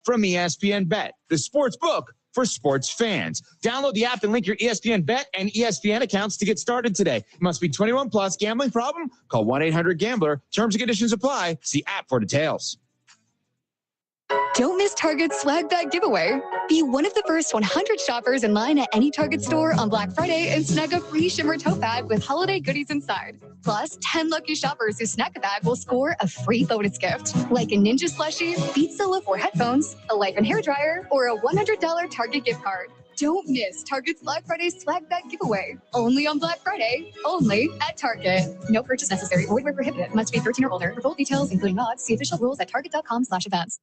from ESPN Bet, the sports book for sports fans. Download the app and link your ESPN Bet and ESPN accounts to get started today. Must be 21 plus. Gambling problem? Call 1-800-GAMBLER. Terms and conditions apply. See app for details. Don't miss Target's swag bag giveaway. Be one of the first 100 shoppers in line at any Target store on Black Friday and snag a free shimmer tote bag with holiday goodies inside. Plus, 10 lucky shoppers who snag a bag will score a free bonus gift, like a Ninja slushie, Beats Solo 4 headphones, a Life and hairdryer, or a $100 Target gift card. Don't miss Target's Black Friday swag bag giveaway. Only on Black Friday, only at Target. No purchase necessary. Void where prohibited. Must be 13 or older. For full details, including odds, see official rules at target.com/events.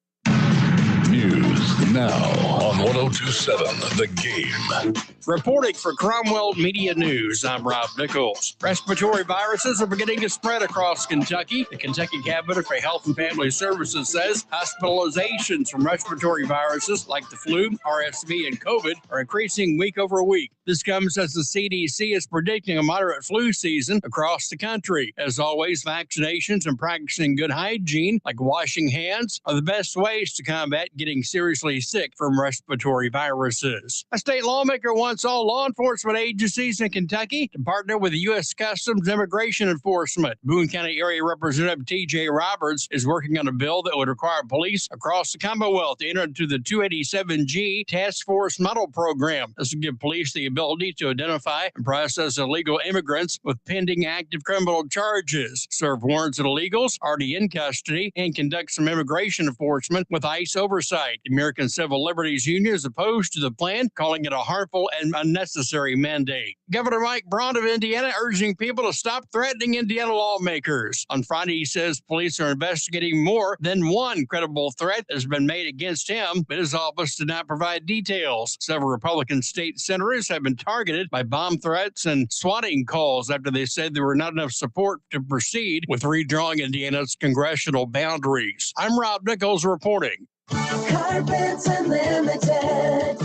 News now on 102.7 The Game. Reporting for Cromwell Media News, I'm Rob Nichols. Respiratory viruses are beginning to spread across Kentucky. The Kentucky Cabinet for Health and Family Services says hospitalizations from respiratory viruses like the flu, RSV, and COVID are increasing week over week. This comes as the CDC is predicting a moderate flu season across the country. As always, vaccinations and practicing good hygiene, like washing hands, are the best ways to combat getting seriously sick from respiratory viruses. A state lawmaker wants all law enforcement agencies in Kentucky to partner with the U.S. Customs Immigration Enforcement. Boone County Area Representative T.J. Roberts is working on a bill that would require police across the Commonwealth to enter into the 287G Task Force Model Program. This will give police the ability to identify and process illegal immigrants with pending active criminal charges, serve warrants of illegals already in custody, and conduct some immigration enforcement with ICE oversight. The American Civil Liberties Union is opposed to the plan, calling it a harmful and unnecessary mandate. Governor Mike Braun of Indiana urging people to stop threatening Indiana lawmakers. On Friday, he says police are investigating more than one credible threat that has been made against him, but his office did not provide details. Several Republican state senators have been targeted by bomb threats and swatting calls after they said there were not enough support to proceed with redrawing Indiana's congressional boundaries. I'm Rob Nichols reporting. Carpets Unlimited.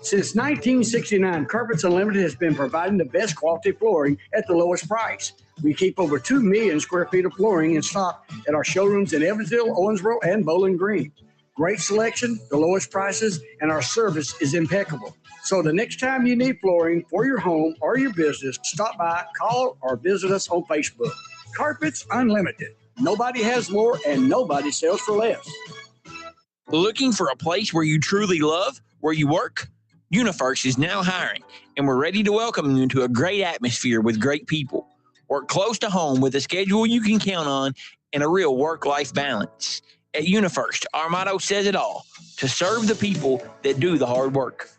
Since 1969, Carpets Unlimited has been providing the best quality flooring at the lowest price. We keep over 2 million square feet of flooring in stock at our showrooms in Evansville, Owensboro, and Bowling Green. Great selection, the lowest prices, and our service is impeccable. So the next time you need flooring for your home or your business, stop by, call, or visit us on Facebook. Carpets Unlimited. Nobody has more and nobody sells for less. Looking for a place where you truly love where you work? UniFirst is now hiring, and we're ready to welcome you into a great atmosphere with great people. Work close to home with a schedule you can count on and a real work-life balance. At UniFirst, our motto says it all, to serve the people that do the hard work.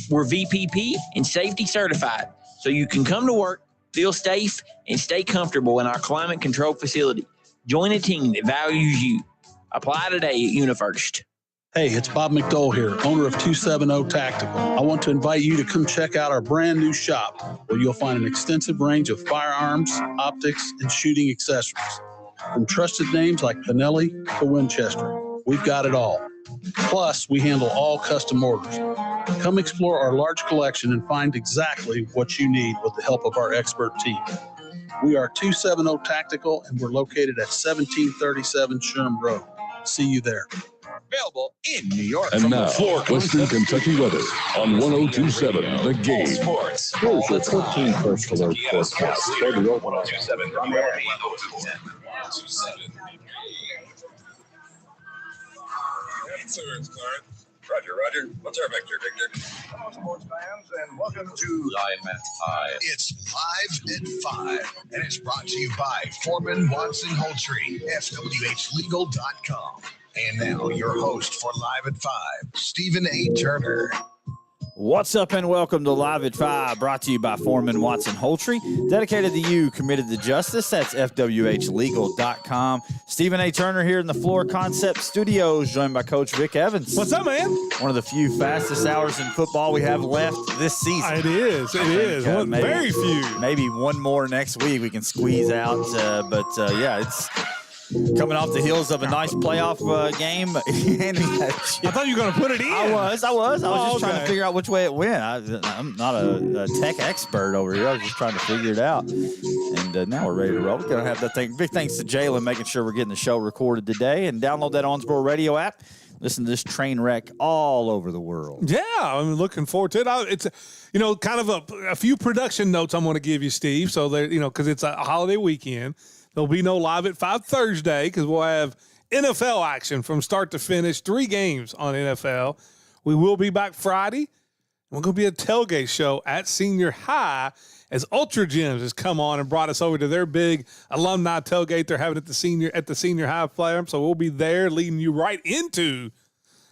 We're VPP and safety certified, so you can come to work, feel safe, and stay comfortable in our climate-controlled facility. Join a team that values you. Apply today at UniFirst. Hey, it's Bob McDole here, owner of 270 Tactical. I want to invite you to come check out our brand new shop where you'll find an extensive range of firearms, optics, and shooting accessories. From trusted names like Benelli to Winchester, we've got it all. Plus, we handle all custom orders. Come explore our large collection and find exactly what you need with the help of our expert team. We are 270 Tactical, and we're located at 1737 Sherm Road. See you there. Available in New York. And now, Western Kentucky weather on 102.7 The Game. Sports. Here's your 14th alert forecast. Steady on 102.7. Sir, it's Clarence. Roger. What's our vector, Victor? Hello, sports fans, and welcome to Live at 5. It's Live at 5, and it's brought to you by Foreman Watson Holtry, FWHlegal.com. And now, your host for Live at 5, Stephen A. Turner. What's up and welcome to Live at 5, brought to you by Foreman Watson Holtry, dedicated to you, committed to justice. That's FWHlegal.com. Stephen A. Turner here in the Floor Concept Studios, joined by Coach Vic Evans. What's up, man? One of the few fastest hours in football we have left this season. It is. Very few. Maybe one more next week we can squeeze out. But it's coming off the heels of a nice playoff game. I thought you were going to put it in. I was just trying to figure out which way it went. I'm not a tech expert over here. I was just trying to figure it out. And now we're ready to roll. We're going to have that thing. Big thanks to Jalen making sure we're getting the show recorded today. And download that Owensboro Radio app. listen to this train wreck all over the world. Yeah, I'm looking forward to it. It's, kind of a few production notes I'm going to give you, Steve. So, because it's a holiday weekend. There'll be no Live at 5 Thursday because we'll have NFL action from start to finish, 3 games on NFL. We will be back Friday. We're going to be a tailgate show at Senior High as Ultra Gyms has come on and brought us over to their big alumni tailgate they're having at the Senior High Farm. So we'll be there leading you right into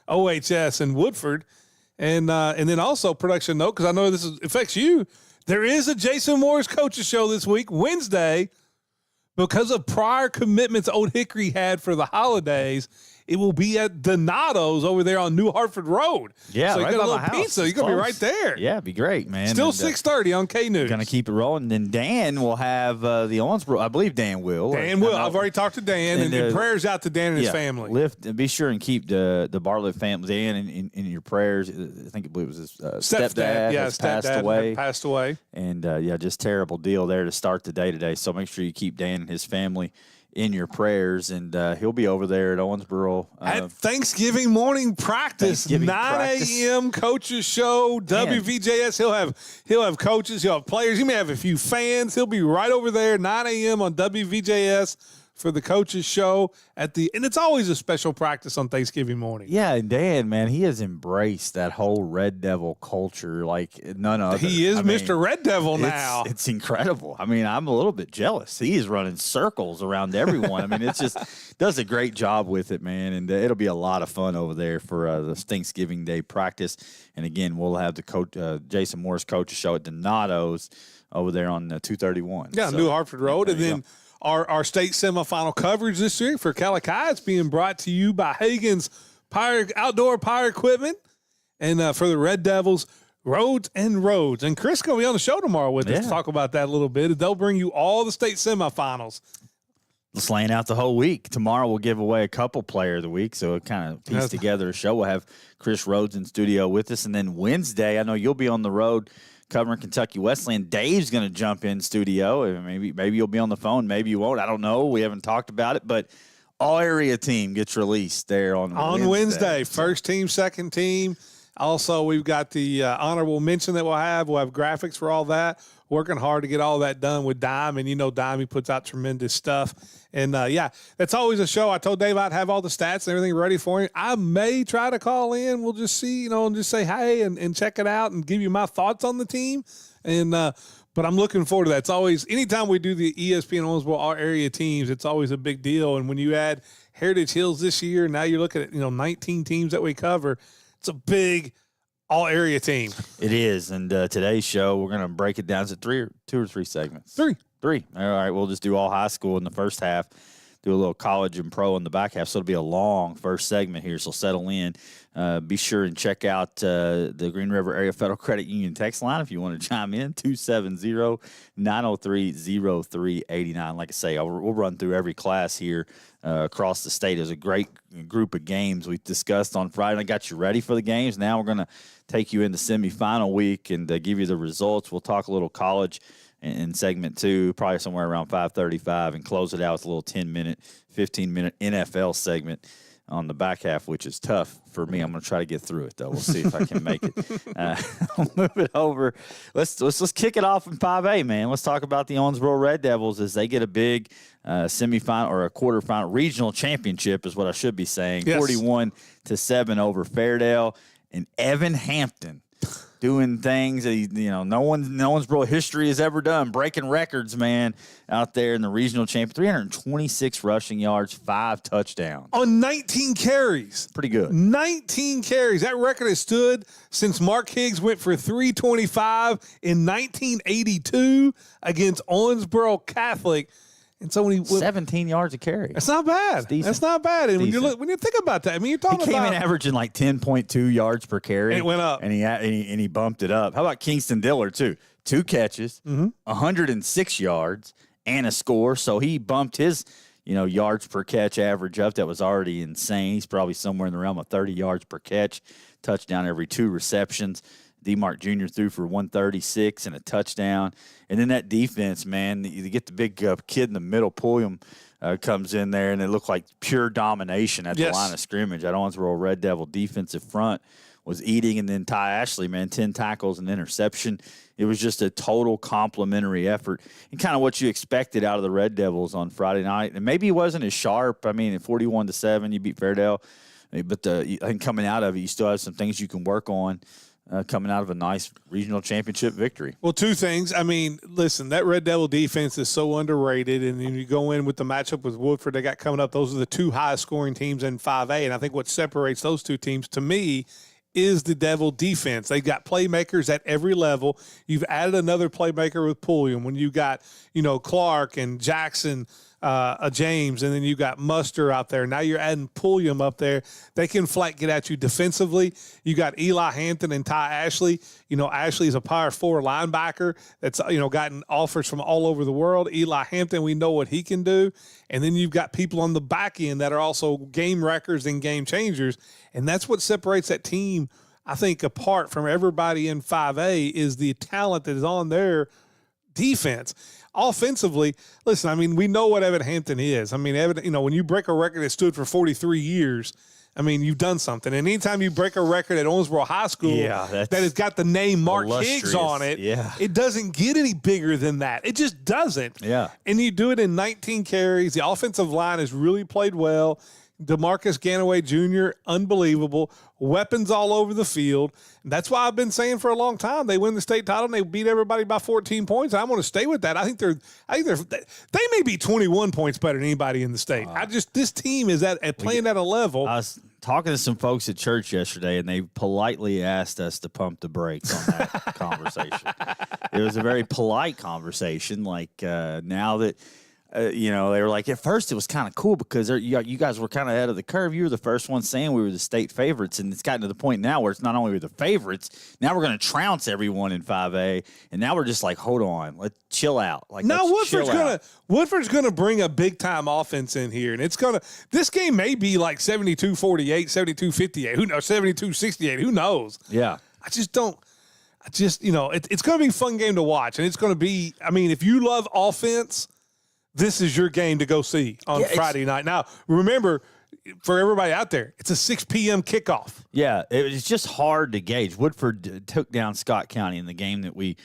OHS and Woodford. And then also production note, because I know this affects you, there is a Jason Morris Coaches Show this week, Wednesday. Because of prior commitments Old Hickory had for the holidays, it will be at Donato's over there on New Hartford Road. Yeah, so you right got a by little my house. pizza. It's You're going to be close. right there. Yeah, it'd be great, man. Still 6:30 on K News. Going to keep it rolling. Then Dan will have the Owensboro. I believe Dan will. Dan will. I've already talked to Dan, and prayers out to Dan and his family. Be sure and keep the Bartlett family, Dan, in your prayers. I believe it was his stepdad. Passed away. And, just terrible deal there to start the day today. So make sure you keep Dan and his family in your prayers, and he'll be over there at Owensboro. At Thanksgiving morning practice, 9 a.m. coaches show, WVJS. He'll have coaches, he'll have players. He may have a few fans. He'll be right over there, 9 a.m. on WVJS for the coaches show and it's always a special practice on Thanksgiving morning. Yeah, and Dan, man, he has embraced that whole Red Devil culture like none other. He is Mr. Red Devil now. It's incredible. I mean, I'm a little bit jealous. He is running circles around everyone. I mean, it's just does a great job with it, man, and it'll be a lot of fun over there for the Thanksgiving Day practice. And again, we'll have the coach Jason Morris Coaches Show at Donato's over there on 231. Yeah, New Hartford Road, and then our state semifinal coverage this year for Calacatta is being brought to you by Hagen's Outdoor Power Equipment, and for the Red Devils, Roads and Roads. And Chris going to be on the show tomorrow with us to talk about that a little bit. They'll bring you all the state semifinals. Let's laying out the whole week. Tomorrow we'll give away a couple player of the week, so it kind of piece together a show. We'll have Chris Rhodes in studio with us, and then Wednesday, I know you'll be on the road covering Kentucky Wesleyan. Dave's going to jump in studio. Maybe you'll be on the phone. Maybe you won't. I don't know. We haven't talked about it, but all area team gets released there on Wednesday. First team, second team. Also, we've got the honorable mention that we'll have. We'll have graphics for all that. Working hard to get all that done with Dime, and Dime, he puts out tremendous stuff. And, that's always a show. I told Dave I'd have all the stats and everything ready for him. I may try to call in. We'll just see, and just say hey and check it out and give you my thoughts on the team. And but I'm looking forward to that. It's always, anytime we do the ESPN Owensboro all area teams, it's always a big deal. And when you add Heritage Hills this year, now you're looking at, 19 teams that we cover. It's a big all-area team. It is, and today's show, we're going to break it down to two or three segments. Three. All right, we'll just do all high school in the first half, do a little college and pro in the back half, so it'll be a long first segment here, so settle in. Be sure and check out the Green River Area Federal Credit Union text line if you want to chime in, 270-903-0389. Like I say, we'll run through every class here across the state. There's a great group of games we discussed on Friday. I got you ready for the games. Now we're going to take you into semifinal week and give you the results. We'll talk a little college in segment 2, probably somewhere around 5:35, and close it out with a little 10-minute, 15-minute NFL segment on the back half, which is tough for me. I'm going to try to get through it, though. We'll see if I can make it. I'll move it over. Let's kick it off in 5A, man. Let's talk about the Owensboro Red Devils as they get a big semifinal or a quarterfinal regional championship is what I should be saying. Yes. 41-7 over Fairdale, and Evan Hampton doing things that no one's bro history has ever done, breaking records, man, out there in the regional champion. 326 rushing yards, 5 touchdowns on 19 carries. Pretty good. 19 carries. That record has stood since Mark Higgs went for 325 in 1982 against Owensboro Catholic. And so when 17 yards a carry. That's not bad. That's not bad. And when you think about that, I mean, you're talking about. He came in averaging like 10.2 yards per carry. And it went up. And he bumped it up. How about Kingston Diller, too? 2 catches, 106 yards, and a score. So he bumped his, yards per catch average up. That was already insane. He's probably somewhere in the realm of 30 yards per catch, touchdown every 2 receptions. DeMark Jr. threw for 136 and a touchdown. And then that defense, man, you get the big kid in the middle, Pulliam comes in there, and it looked like pure domination at the line of scrimmage. That Owensboro Red Devil defensive front was eating, and then Ty Ashley, man, 10 tackles and interception. It was just a total complimentary effort and kind of what you expected out of the Red Devils on Friday night. And maybe it wasn't as sharp. I mean, at 41-7, you beat Fairdale. But I think coming out of it, you still have some things you can work on coming out of a nice regional championship victory. Well, two things. I mean, listen, that Red Devil defense is so underrated, and then you go in with the matchup with Woodford they got coming up. Those are the two highest scoring teams in 5A, and I think what separates those two teams to me is the Devil defense. They've got playmakers at every level. You've added another playmaker with Pulliam when you got, Clark and Jackson, James, and then you got Muster out there. Now you're adding Pulliam up there. They can flat get at you defensively. You got Eli Hampton and Ty Ashley. Ashley's a Power 4 linebacker that's, gotten offers from all over the world. Eli Hampton, we know what he can do. And then you've got people on the back end that are also game wreckers and game changers. And that's what separates that team, I think, apart from everybody in 5A is the talent that is on their defense. Offensively, listen, I mean, we know what Evan Hampton is. I mean, Evan, when you break a record that stood for 43 years, I mean, you've done something. And anytime you break a record at Owensboro High School that has got the name Mark Higgs on it, it doesn't get any bigger than that. It just doesn't. Yeah. And you do it in 19 carries. The offensive line has really played well. DeMarcus Ganaway Jr., unbelievable. Weapons all over the field. And that's why I've been saying for a long time they win the state title and they beat everybody by 14 points. I want to stay with that. I think they may be 21 points better than anybody in the state. This team is playing at a level. I was talking to some folks at church yesterday, and they politely asked us to pump the brakes on that conversation. It was a very polite conversation. Like now that. They were like, at first it was kind of cool because you guys were kind of ahead of the curve. You were the first one saying we were the state favorites, and it's gotten to the point now where it's not only we're the favorites, now we're going to trounce everyone in 5A, and now we're just like, hold on, let's chill out. Like, now Woodford's gonna bring a big time offense in here, and this game may be like 72-48, 72-58, who knows, 72-68, who knows? Yeah, it's going to be a fun game to watch, and it's going to be. I mean, if you love offense, this is your game to go see on Friday night. Now, remember, for everybody out there, it's a 6 p.m. kickoff. Yeah, it was just hard to gauge. Woodford took down Scott County in the game that we,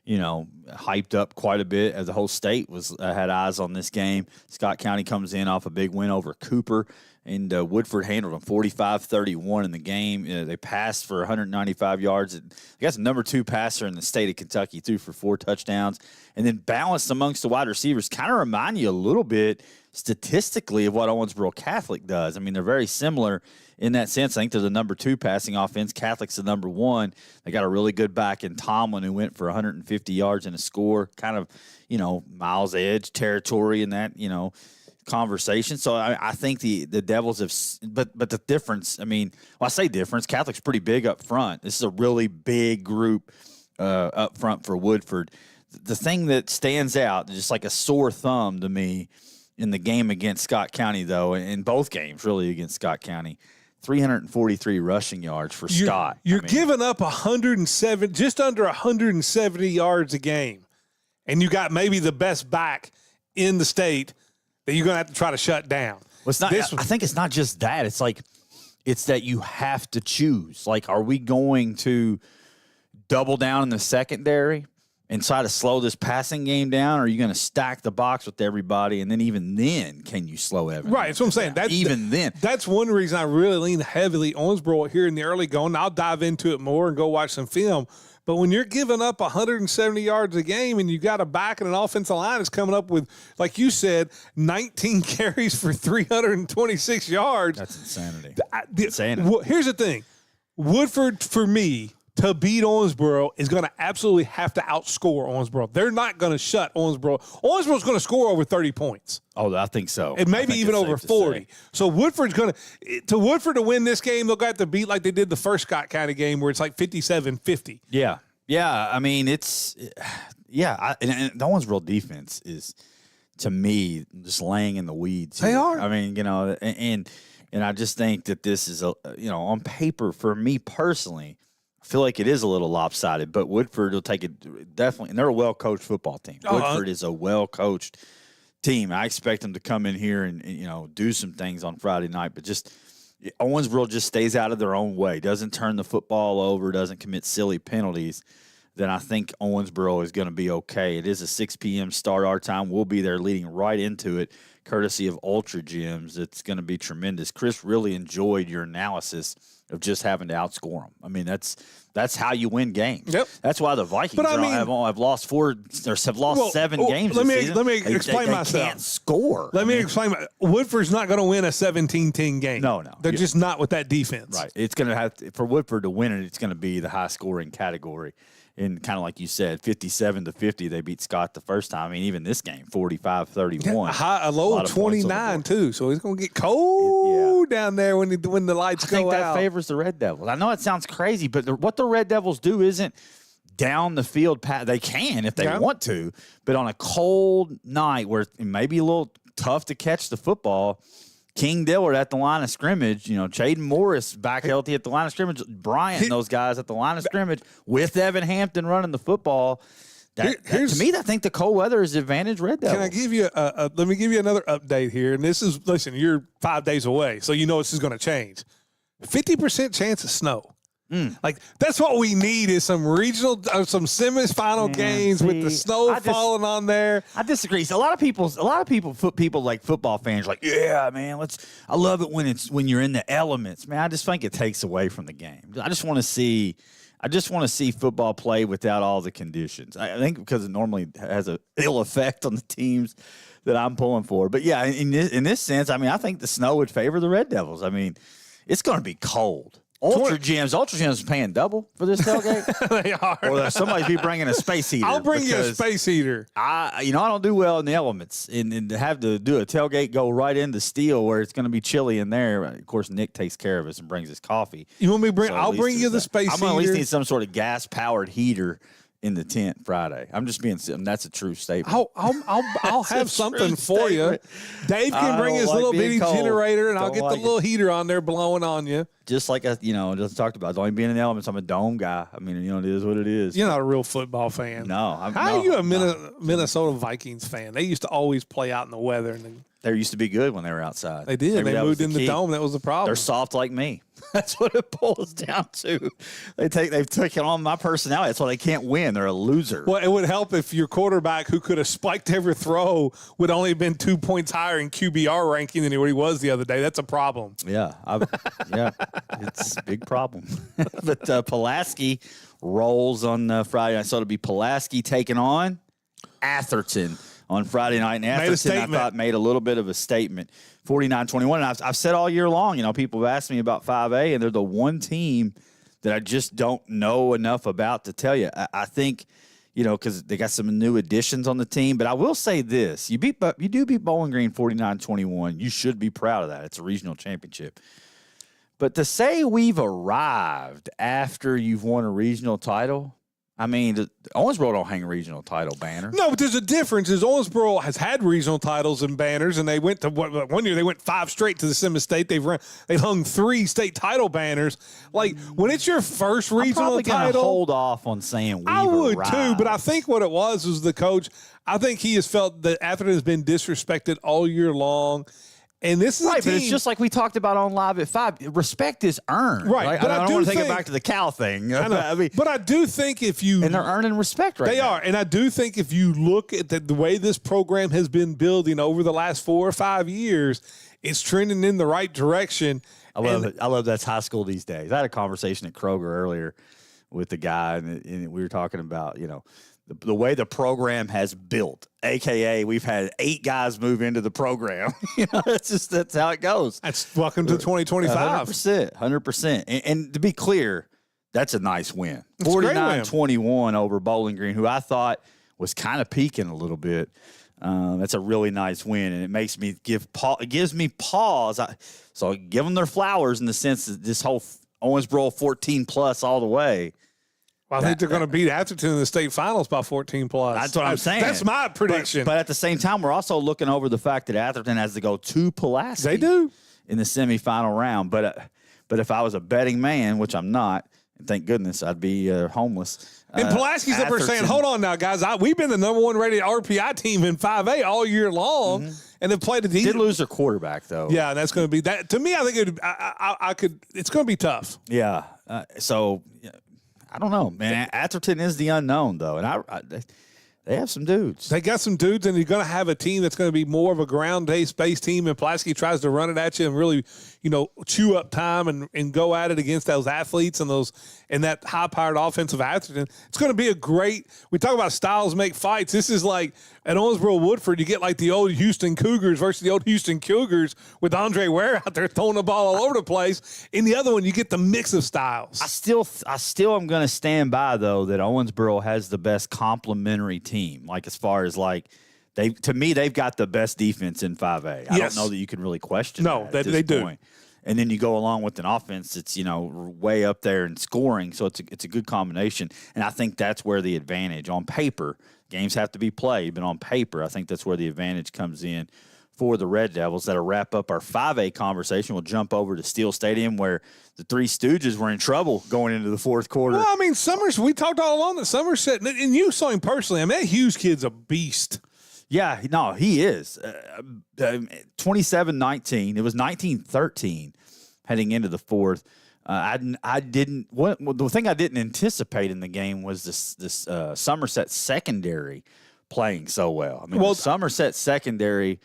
hyped up quite a bit as the whole state had eyes on this game. Scott County comes in off a big win over Cooper, and Woodford handled them 45-31 in the game. They passed for 195 yards. I guess the number 2 passer in the state of Kentucky threw for 4 touchdowns. And then balanced amongst the wide receivers kind of remind you a little bit statistically of what Owensboro Catholic does. I mean, they're very similar in that sense. I think they're the number 2 passing offense. Catholic's the number 1. They got a really good back in Tomlin who went for 150 yards and a score, kind of, Miles Edge territory in that, conversation. So I think the Devils have, but the difference, I say difference, Catholic's pretty big up front. This is a really big group up front for Woodford. The thing that stands out, just like a sore thumb to me in the game against Scott County, though, in both games really against Scott County, 343 rushing yards for Scott. You're giving up 107, just under 170 yards a game, and you got maybe the best back in the state that you're going to have to try to shut down. Well, it's not. I think it's not just that. It's that you have to choose. Like, are we going to double down in the secondary and try to slow this passing game down, or are you going to stack the box with everybody, and then even then, can you slow everything? Right, that's what I'm saying. Then. That's one reason I really lean heavily on Owensboro here in the early going. I'll dive into it more and go watch some film. But when you're giving up 170 yards a game and you got a back and an offensive line that's coming up with, like you said, 19 carries for 326 yards. That's insanity. Here's the thing. Woodford, for me, to beat Owensboro is going to absolutely have to outscore Owensboro. They're not going to shut Owensboro. Owensboro's going to score over 30 points. Oh, I think so. And maybe even over 40. So Woodford's going to Woodford to win this game, they'll have to beat like they did the first Scott County game where it's like 57-50. Yeah. Yeah. I mean, and the Owensboro defense is, to me, just laying in the weeds. They are. I mean, and I just think that this is, on paper, for me personally, I feel like it is a little lopsided, but Woodford will take it definitely. And they're a well-coached football team. Woodford is a well-coached team. I expect them to come in here and do some things on Friday night, but just Owensboro just stays out of their own way, doesn't turn the football over, doesn't commit silly penalties. Then I think Owensboro is going to be okay. It is a 6 p.m. start our time. We'll be there leading right into it, courtesy of Ultra Gyms. It's going to be tremendous. Chris really enjoyed your analysis of just having to outscore them. I mean, that's how you win games. Yep. That's why the Vikings have lost 7 games. Let me explain they myself. Can't score. Let me explain. Woodford's not going to win a 17-team game. No. They're just not with that defense. Right. It's going to have for Woodford to win it. It's going to be the high scoring category. And kind of like you said, 57-50, they beat Scott the first time. I mean, even this game, 45-31. A low of 29 too. So it's going to get cold down there when the lights go out. I think that favors the Red Devils. I know it sounds crazy, but what the Red Devils do isn't down the field. They can if they want to, but on a cold night where it may be a little tough to catch the football, King Dillard at the line of scrimmage, Chaden Morris back healthy at the line of scrimmage, Bryant and those guys at the line of scrimmage with Evan Hampton running the football. To me, I think the cold weather is advantage Red Devils. Can I give you let me give you another update here? And this is, listen, you're 5 days away, so this is going to change. 50% chance of snow. Like, that's what we need is some regional, some semifinal games with the snow falling on there. I disagree. So a lot of people like football fans, like, yeah, man, I love it when you're in the elements, man. I just think it takes away from the game. I just want to see football play without all the conditions. I think because it normally has an ill effect on the teams that I'm pulling for. But yeah, in this sense, I mean, I think the snow would favor the Red Devils. I mean, it's going to be cold. Ultra Gyms is paying double for this tailgate. They are. Or somebody be bringing a space heater. I'll bring you a space heater. I don't do well in the elements, and to have to do a tailgate go right into steel where it's going to be chilly in there. Of course, Nick takes care of us and brings his coffee. You want me to bring? So I'll bring you the space heater. I'm going to at least need some sort of gas powered heater in the tent Friday. I'm just being. That's a true statement. I'll have something for you. Dave can bring his little bitty generator, and I'll get the little heater on there blowing on you. Just like just talked about. Only being in the elements. I'm a dome guy. I mean, it is what it is. You're not a real football fan. No. How are you a Minnesota Vikings fan? They used to always play out in the weather, and they used to be good when they were outside. They did. They moved in the dome. That was the problem. They're soft like me. That's what it boils down to. They've taken on my personality. That's why they can't win. They're a loser. Well, it would help if your quarterback, who could have spiked every throw, would only have been 2 points higher in QBR ranking than what he was the other day. That's a problem. Yeah, it's a big problem. But Pulaski rolls on Friday night, so it'll be Pulaski taking on Atherton on Friday night. And Atherton, I thought, made a little bit of a statement. 49-21. And I've said all year long, people have asked me about 5A, and they're the one team that I just don't know enough about to tell you. I think, because they got some new additions on the team. But I will say this. You do beat Bowling Green 49-21. You should be proud of that. It's a regional championship. But to say we've arrived after you've won a regional title, I mean, Owensboro don't hang a regional title banner. No, but there's a difference. Owensboro has had regional titles and banners, and they went to one year they went 5 straight to the semi-state. They hung 3 state title banners. Like, when it's your first regional title, title, hold off on saying I would arrived. too. But I think what it was the coach. I think he has felt that Atherton has been disrespected all year long. And this is right, but it's just like we talked about on Live at 5. Respect is earned. Right. But I don't want to take it back to the Cal thing. I mean, but I do think if you... And they're earning respect right now. They are. And I do think if you look at the way this program has been building over the last 4 or 5 years, it's trending in the right direction. I love it. I love that's high school these days. I had a conversation at Kroger earlier with the guy, and we were talking about, the way the program has built, a.k.a. we've had 8 guys move into the program. That's how it goes. That's welcome to 2025. 100%. And to be clear, that's a nice win. 49-21 over Bowling Green, who I thought was kind of peaking a little bit. That's a really nice win, and it makes me it gives me pause. So I give them their flowers in the sense that this whole Owensboro 14+ all the way. I think they're going to beat Atherton in the state finals by 14+. That's what I'm saying. That's my prediction. But at the same time, we're also looking over the fact that Atherton has to go to Pulaski. They do. In the semifinal round. But if I was a betting man, which I'm not, And thank goodness I'd be homeless. And Pulaski's up there saying, hold on now, guys. We've been the number one rated RPI team in 5A all year long, and have played a team. Did lose their quarterback, though. Yeah, that's going to be that. To me, I think it's going to be tough. Yeah. So I don't know, man. Atherton is the unknown, though. And they have some dudes. They got some dudes, and you're going to have a team that's going to be more of a ground-based team, and Pulaski tries to run it at you and really, chew up time and go at it against those athletes and that high-powered offensive Atherton. It's going to be a great – we talk about styles make fights. This is like at Owensboro-Woodford, you get like the old Houston Cougars versus the old Houston Cougars with Andre Ware out there throwing the ball all over the place. In the other one, you get the mix of styles. I still am going to stand by, though, that Owensboro has the best complementary team. Like, as far as, like, they've got the best defense in 5A. I don't know that you can really question that. They do. And then you go along with an offense that's, way up there in scoring. So it's a good combination. And I think that's where the advantage on paper, games have to be played, but on paper, I think that's where the advantage comes in for the Red Devils. That'll wrap up our 5A conversation. We'll jump over to Steel Stadium, where the Three Stooges were in trouble going into the fourth quarter. Well, I mean, we talked all along that Somerset, and you saw him personally. I mean, that Hughes kid's a beast. Yeah, no, he is. 27-19. It was 19-13 heading into the fourth. The thing I didn't anticipate in the game was this Somerset secondary playing so well. I mean, the Somerset secondary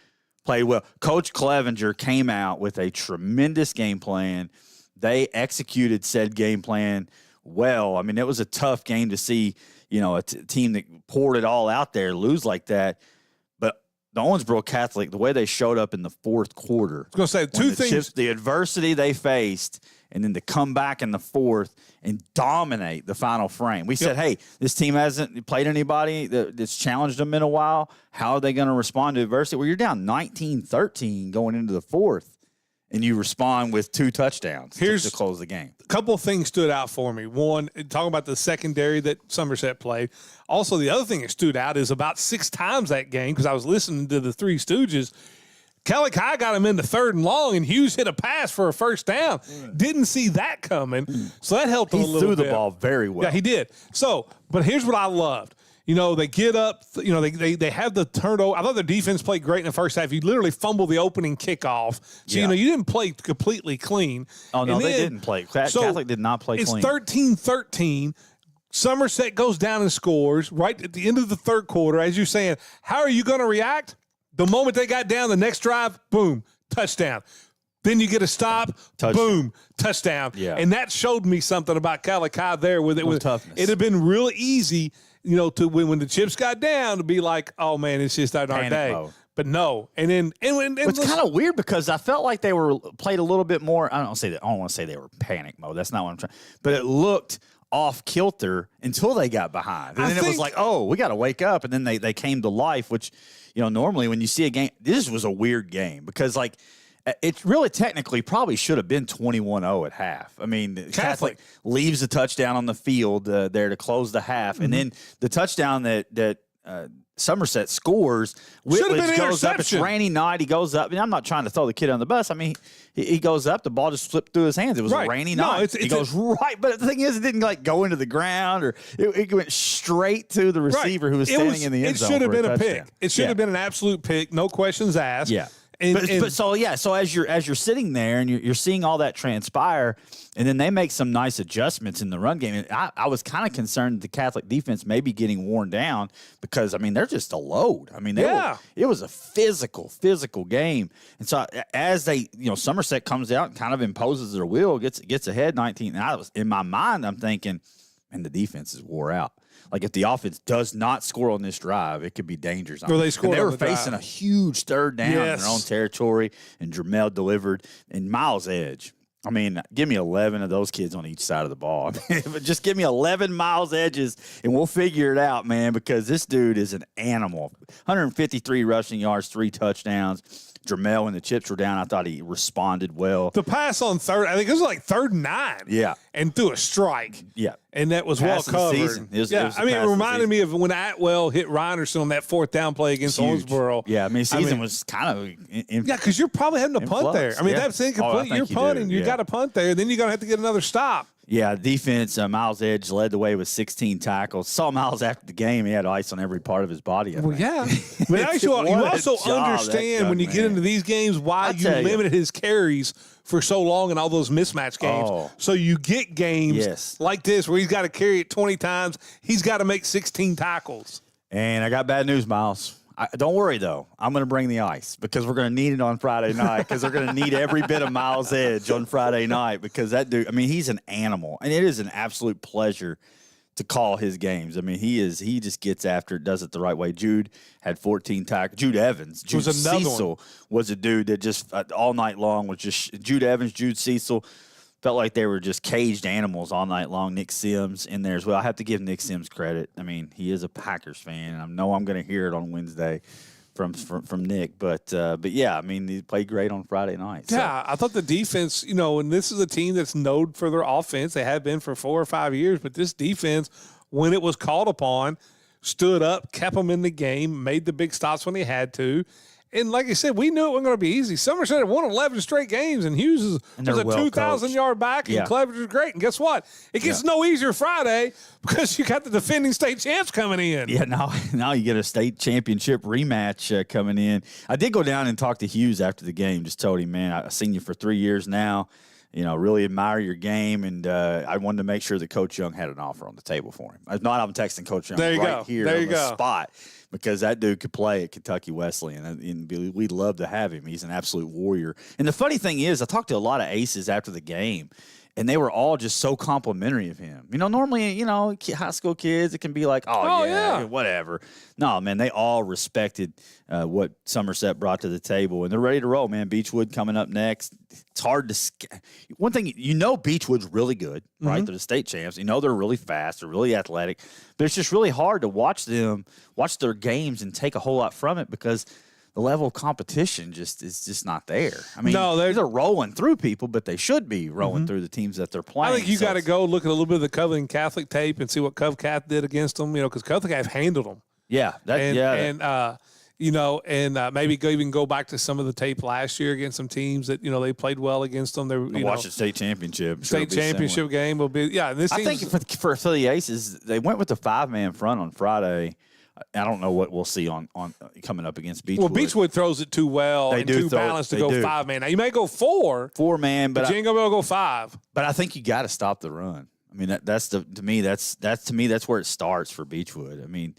played well. Coach Clevenger came out with a tremendous game plan. They executed said game plan well. I mean, it was a tough game to see, a team that poured it all out there lose like that. But the Owensboro Catholic, the way they showed up in the fourth quarter. I was going to say two things. The adversity they faced, and then to come back in the fourth and dominate the final frame. We said, hey, this team hasn't played anybody that's challenged them in a while. How are they going to respond to adversity? Well, you're down 19-13 going into the fourth, and you respond with 2 touchdowns to close the game. A couple of things stood out for me. One, talking about the secondary that Somerset played. Also, the other thing that stood out is about 6 times that game, because I was listening to the Three Stooges, Kelly Kai got him into 3rd and long, and Hughes hit a pass for a first down. Didn't see that coming, so that helped him a little bit. He threw the ball very well. Yeah, he did. So, but here's what I loved. They get up, they have the turnover. I thought their defense played great in the first half. You literally fumbled the opening kickoff. So, you didn't play completely clean. Oh, no, they didn't play. Catholic did not play clean. It's 13-13. Somerset goes down and scores right at the end of the third quarter. As you're saying, how are you going to react? The moment they got down, the next drive, boom, touchdown. Then you get a stop, boom, touchdown. Yeah. And that showed me something about Calico there. With toughness. It had been real easy, to when the chips got down, to be like, oh man, it's just our day. Mode. But no, and it's kind of weird, because I felt like they were played a little bit more. I don't want to say they were panic mode. That's not what I'm trying. But it looked off kilter until they got behind, and then it was like, oh, we got to wake up. And then they came to life, which normally when you see a game, this was a weird game, because like, it really technically probably should have been 21-0 at half. I mean, Catholic leaves a touchdown on the field there to close the half. And then the touchdown that Somerset scores, Whitledge goes up. It's rainy night. He goes up. And I'm not trying to throw the kid on the bus. I mean, he goes up. The ball just slipped through his hands. It was a rainy night. He goes right. But the thing is, it didn't go into the ground, or it went straight to the receiver who was standing in the end zone. It should have been a pick. It should have been an absolute pick. No questions asked. Yeah. So as you're sitting there and you're seeing all that transpire, and then they make some nice adjustments in the run game. And I was kind of concerned that the Catholic defense may be getting worn down, because I mean, they're just a load. I mean, it was a physical game. And so as they, Somerset comes out and kind of imposes their will, gets ahead 19. And I was in my mind, I'm thinking, man, the defense is wore out. Like, if the offense does not score on this drive, it could be dangerous. Well, they were facing a huge 3rd down in their own territory, and Dramel delivered. And Miles Edge, I mean, give me 11 of those kids on each side of the ball. Just give me 11 Miles Edges, and we'll figure it out, man, because this dude is an animal. 153 rushing yards, 3 touchdowns. Dramel, when the chips were down, I thought he responded well. The pass on 3rd, I think it was like 3rd and 9. Yeah. And threw a strike. Yeah. And that was well covered. It reminded me of when Atwell hit Reinerson on that 4th down play against Owensboro. Yeah, season was kind of because you're probably having to punt there. I mean, that's incomplete. You're punting. You got to punt there. Then you're going to have to get another stop. Yeah, defense, Miles Edge led the way with 16 tackles. Saw Miles after the game. He had ice on every part of his body. Well, yeah. But you also understand when you get into these games why you limited his carries for so long in all those mismatch games. Oh. So you get games like this where he's got to carry it 20 times. He's got to make 16 tackles. And I got bad news, Miles. Don't worry, though. I'm going to bring the ice because we're going to need it on Friday night because they're going to need every bit of Miles Edge on Friday night because that dude, I mean, he's an animal. And it is an absolute pleasure to call his games. I mean, he just gets after it, does it the right way. Jude had 14 tackles. Jude Evans. Jude Cecil was a dude that just all night long was just Jude Evans, Jude Cecil. Felt like they were just caged animals all night long. Nick Sims in there as well. I have to give Nick Sims credit. I mean, he is a Packers fan, and I know I'm going to hear it on Wednesday from Nick. But yeah, I mean, he played great on Friday night. Yeah, I thought the defense, and this is a team that's known for their offense. They have been for 4 or 5 years, but this defense, when it was called upon, stood up, kept them in the game, made the big stops when they had to. And like I said, we knew it wasn't going to be easy. Somerset had won 11 straight games, and Hughes was a 2,000-yard back, and Cleveland was great. And guess what? It gets no easier Friday because you got the defending state champs coming in. Yeah, now you get a state championship rematch coming in. I did go down and talk to Hughes after the game. Just told him, man, I've seen you for 3 years now. Really admire your game, and I wanted to make sure that Coach Young had an offer on the table for him. If not, I'm texting Coach Young here on the spot because that dude could play at Kentucky Wesleyan, and we'd love to have him. He's an absolute warrior. And the funny thing is, I talked to a lot of aces after the game, and they were all just so complimentary of him. Normally, high school kids, it can be like, oh yeah, whatever. No, man, they all respected what Somerset brought to the table, and they're ready to roll, man. Beechwood coming up next. It's hard to – one thing, Beechwood's really good, right? Mm-hmm. They're the state champs. They're really fast. They're really athletic. But it's just really hard to watch their games and take a whole lot from it because – the level of competition is just not there. I mean, they're rolling through people, but they should be rolling through the teams that they're playing. I think you got to go look at a little bit of the Covington Catholic tape and see what Cov Cath did against them, because Covington Cath handled them. Yeah. Maybe even go back to some of the tape last year against some teams that, they played well against them. Watch the state championship. State championship game will be, yeah. And I think for the Aces, they went with the 5-man front on Friday. I don't know what we'll see on coming up against Beechwood. Well, Beechwood throws it too well and too balanced to go 5-man. Now, you may go 4-man, but you ain't going to be able to go 5. But I think you got to stop the run. I mean, that's where it starts for Beechwood. I mean,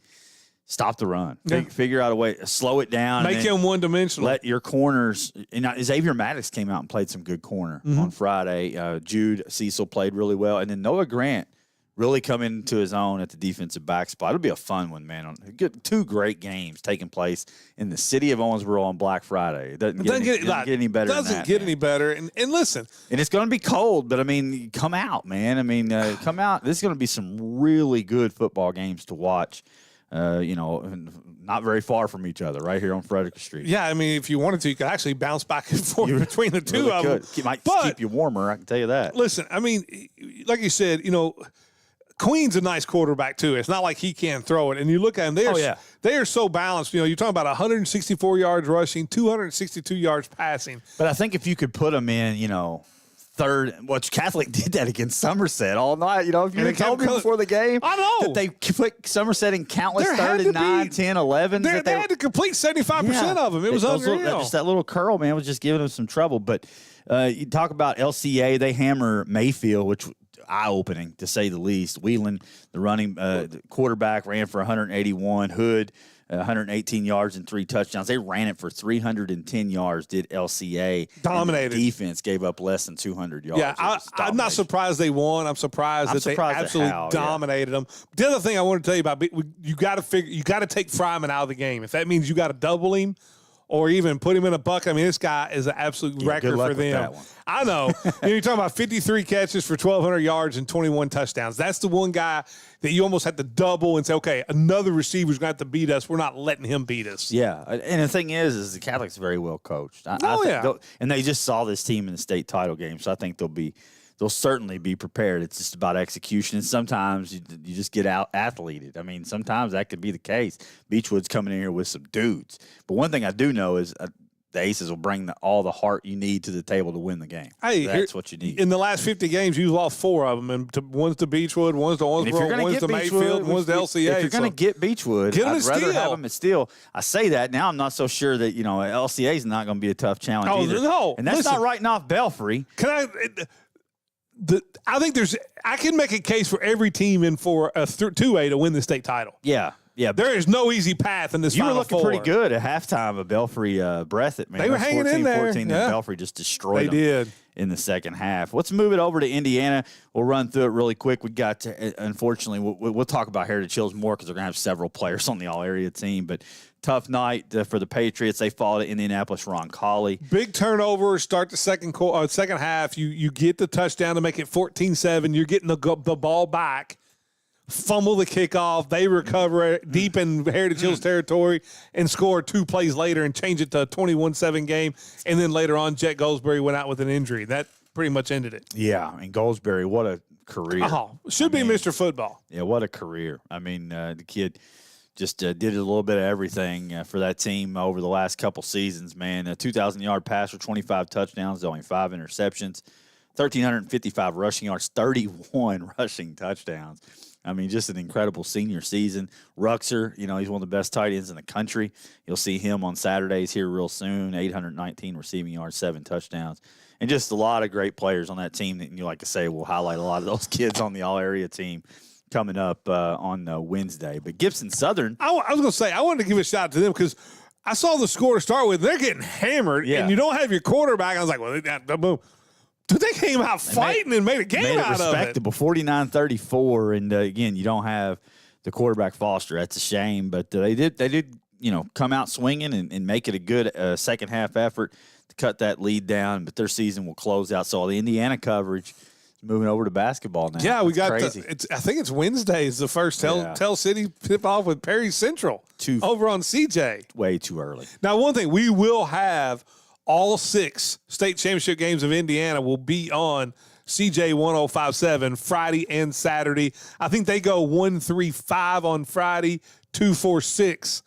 stop the run. Yeah. Figure out a way, slow it down. Make him one-dimensional. Let your corners – Xavier Maddox came out and played some good corner on Friday. Jude Cecil played really well. And then Noah Grant – really come into his own at the defensive back spot. It'll be a fun one, man. Two great games taking place in the city of Owensboro on Black Friday. It doesn't get any better. Doesn't get any better. And listen, and it's going to be cold, but I mean, come out, man. I mean, come out. This is going to be some really good football games to watch. Not very far from each other, right here on Frederick Street. Yeah, I mean, if you wanted to, you could actually bounce back and forth between the two of them. It might keep you warmer, I can tell you that. Listen, I mean, like you said, Queen's a nice quarterback, too. It's not like he can't throw it. And you look at them, they are so balanced. You're talking about 164 yards rushing, 262 yards passing. But I think if you could put them in, third, which Catholic did that against Somerset all night. If you had told me before the game that they put Somerset in countless third and 9, 10, 11. They had to complete 75% of them. It was unreal. Just that little curl, man, was just giving them some trouble. But you talk about LCA, they hammer Mayfield, which – eye-opening, to say the least. Whelan, the running quarterback, ran for 181. Hood, 118 yards and 3 touchdowns. They ran it for 310 yards, did LCA. Dominated. The defense gave up less than 200 yards. Yeah, I'm not surprised they won. I'm surprised that they absolutely dominated them. The other thing I want to tell you about, you got to take Fryman out of the game. If that means you got to double him, or even put him in a bucket. I mean, this guy is an absolute record for them. I know. You're talking about 53 catches for 1,200 yards and 21 touchdowns. That's the one guy that you almost had to double and say, okay, another receiver's going to have to beat us. We're not letting him beat us. Yeah, and the thing is the Catholics very well coached. And they just saw this team in the state title game, so I think they'll certainly be prepared. It's just about execution, and sometimes you just get out athleted. I mean, sometimes that could be the case. Beechwood's coming in here with some dudes. But one thing I do know is the Aces will bring all the heart you need to the table to win the game. Hey, that's what you need. In the last 50 games, you've lost 4 of them. And one's to Beechwood, one's to Owensboro, one's to Mayfield, one's to LCA. If you're going to get Beechwood, I'd rather have them at Steel. I say that now. I'm not so sure that LCA is not going to be a tough challenge either. No, and that's not writing off Belfry. I think I can make a case for every team in for a 2A to win the state title. Yeah. Yeah, there is no easy path in this You were Final looking Four. pretty good at halftime of Belfry Breathitt, man. They were hanging in there. 14, yeah. and Belfry just destroyed them. They did. In the second half. Let's move it over to Indiana. We'll run through it really quick. We got to, unfortunately, we'll talk about Heritage Hills more because they're going to have several players on the all-area team, but tough night for the Patriots. They fall to Indianapolis Roncalli. Big turnover, start the second half. You get the touchdown to make it 14-7. You're getting the ball back. Fumble the kickoff. They recover deep in Heritage Hills territory and score 2 plays later and change it to a 21-7 game. And then later on, Jet Goldsberry went out with an injury. That pretty much ended it. Yeah, and Goldsberry, what a career. Should be Mr. Football. Yeah, what a career. I mean, the kid just did a little bit of everything for that team over the last couple seasons, man. A 2,000-yard passer, 25 touchdowns, only 5 interceptions, 1,355 rushing yards, 31 rushing touchdowns. I mean, just an incredible senior season. Ruxer, he's one of the best tight ends in the country. You'll see him on Saturdays here real soon. 819 receiving yards, 7 touchdowns. And just a lot of great players on that team that, like I say, we'll highlight a lot of those kids on the all-area team coming up on Wednesday. But Gibson Southern. I was going to say, I wanted to give a shout out to them because I saw the score to start with. They're getting hammered, and you don't have your quarterback. I was like, well, boom. Dude, they came out fighting and made a game out of it. Respectable, 49-34. And, again, you don't have the quarterback Foster. That's a shame. But they did come out swinging and make it a good second-half effort to cut that lead down. But their season will close out. So the Indiana coverage is moving over to basketball now. Yeah, we got crazy. I think it's Wednesday is the first Tell City tip-off with Perry Central over on CJ. Way too early. Now, one thing, we will have – all 6 state championship games of Indiana will be on CJ 105.7 Friday and Saturday. I think they go 1-3-5 on Friday, 2-4-6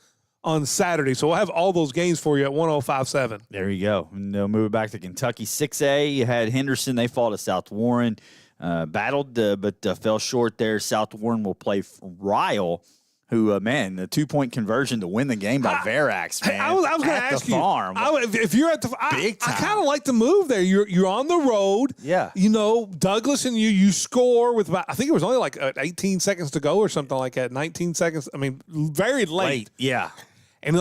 on Saturday. So we'll have all those games for you at 105.7. There you go. And they'll move back to Kentucky 6A. You had Henderson. They fall to South Warren. Battled, but fell short there. South Warren will play Ryle. Who, man, the 2-point conversion to win the game by Verax, man. I was going to ask you, if you're at the big time. I kind of like the move there. You're on the road. Yeah. Douglas and you score with about, I think it was only like 18 seconds to go or something like that. 19 seconds. I mean, very late. Yeah. And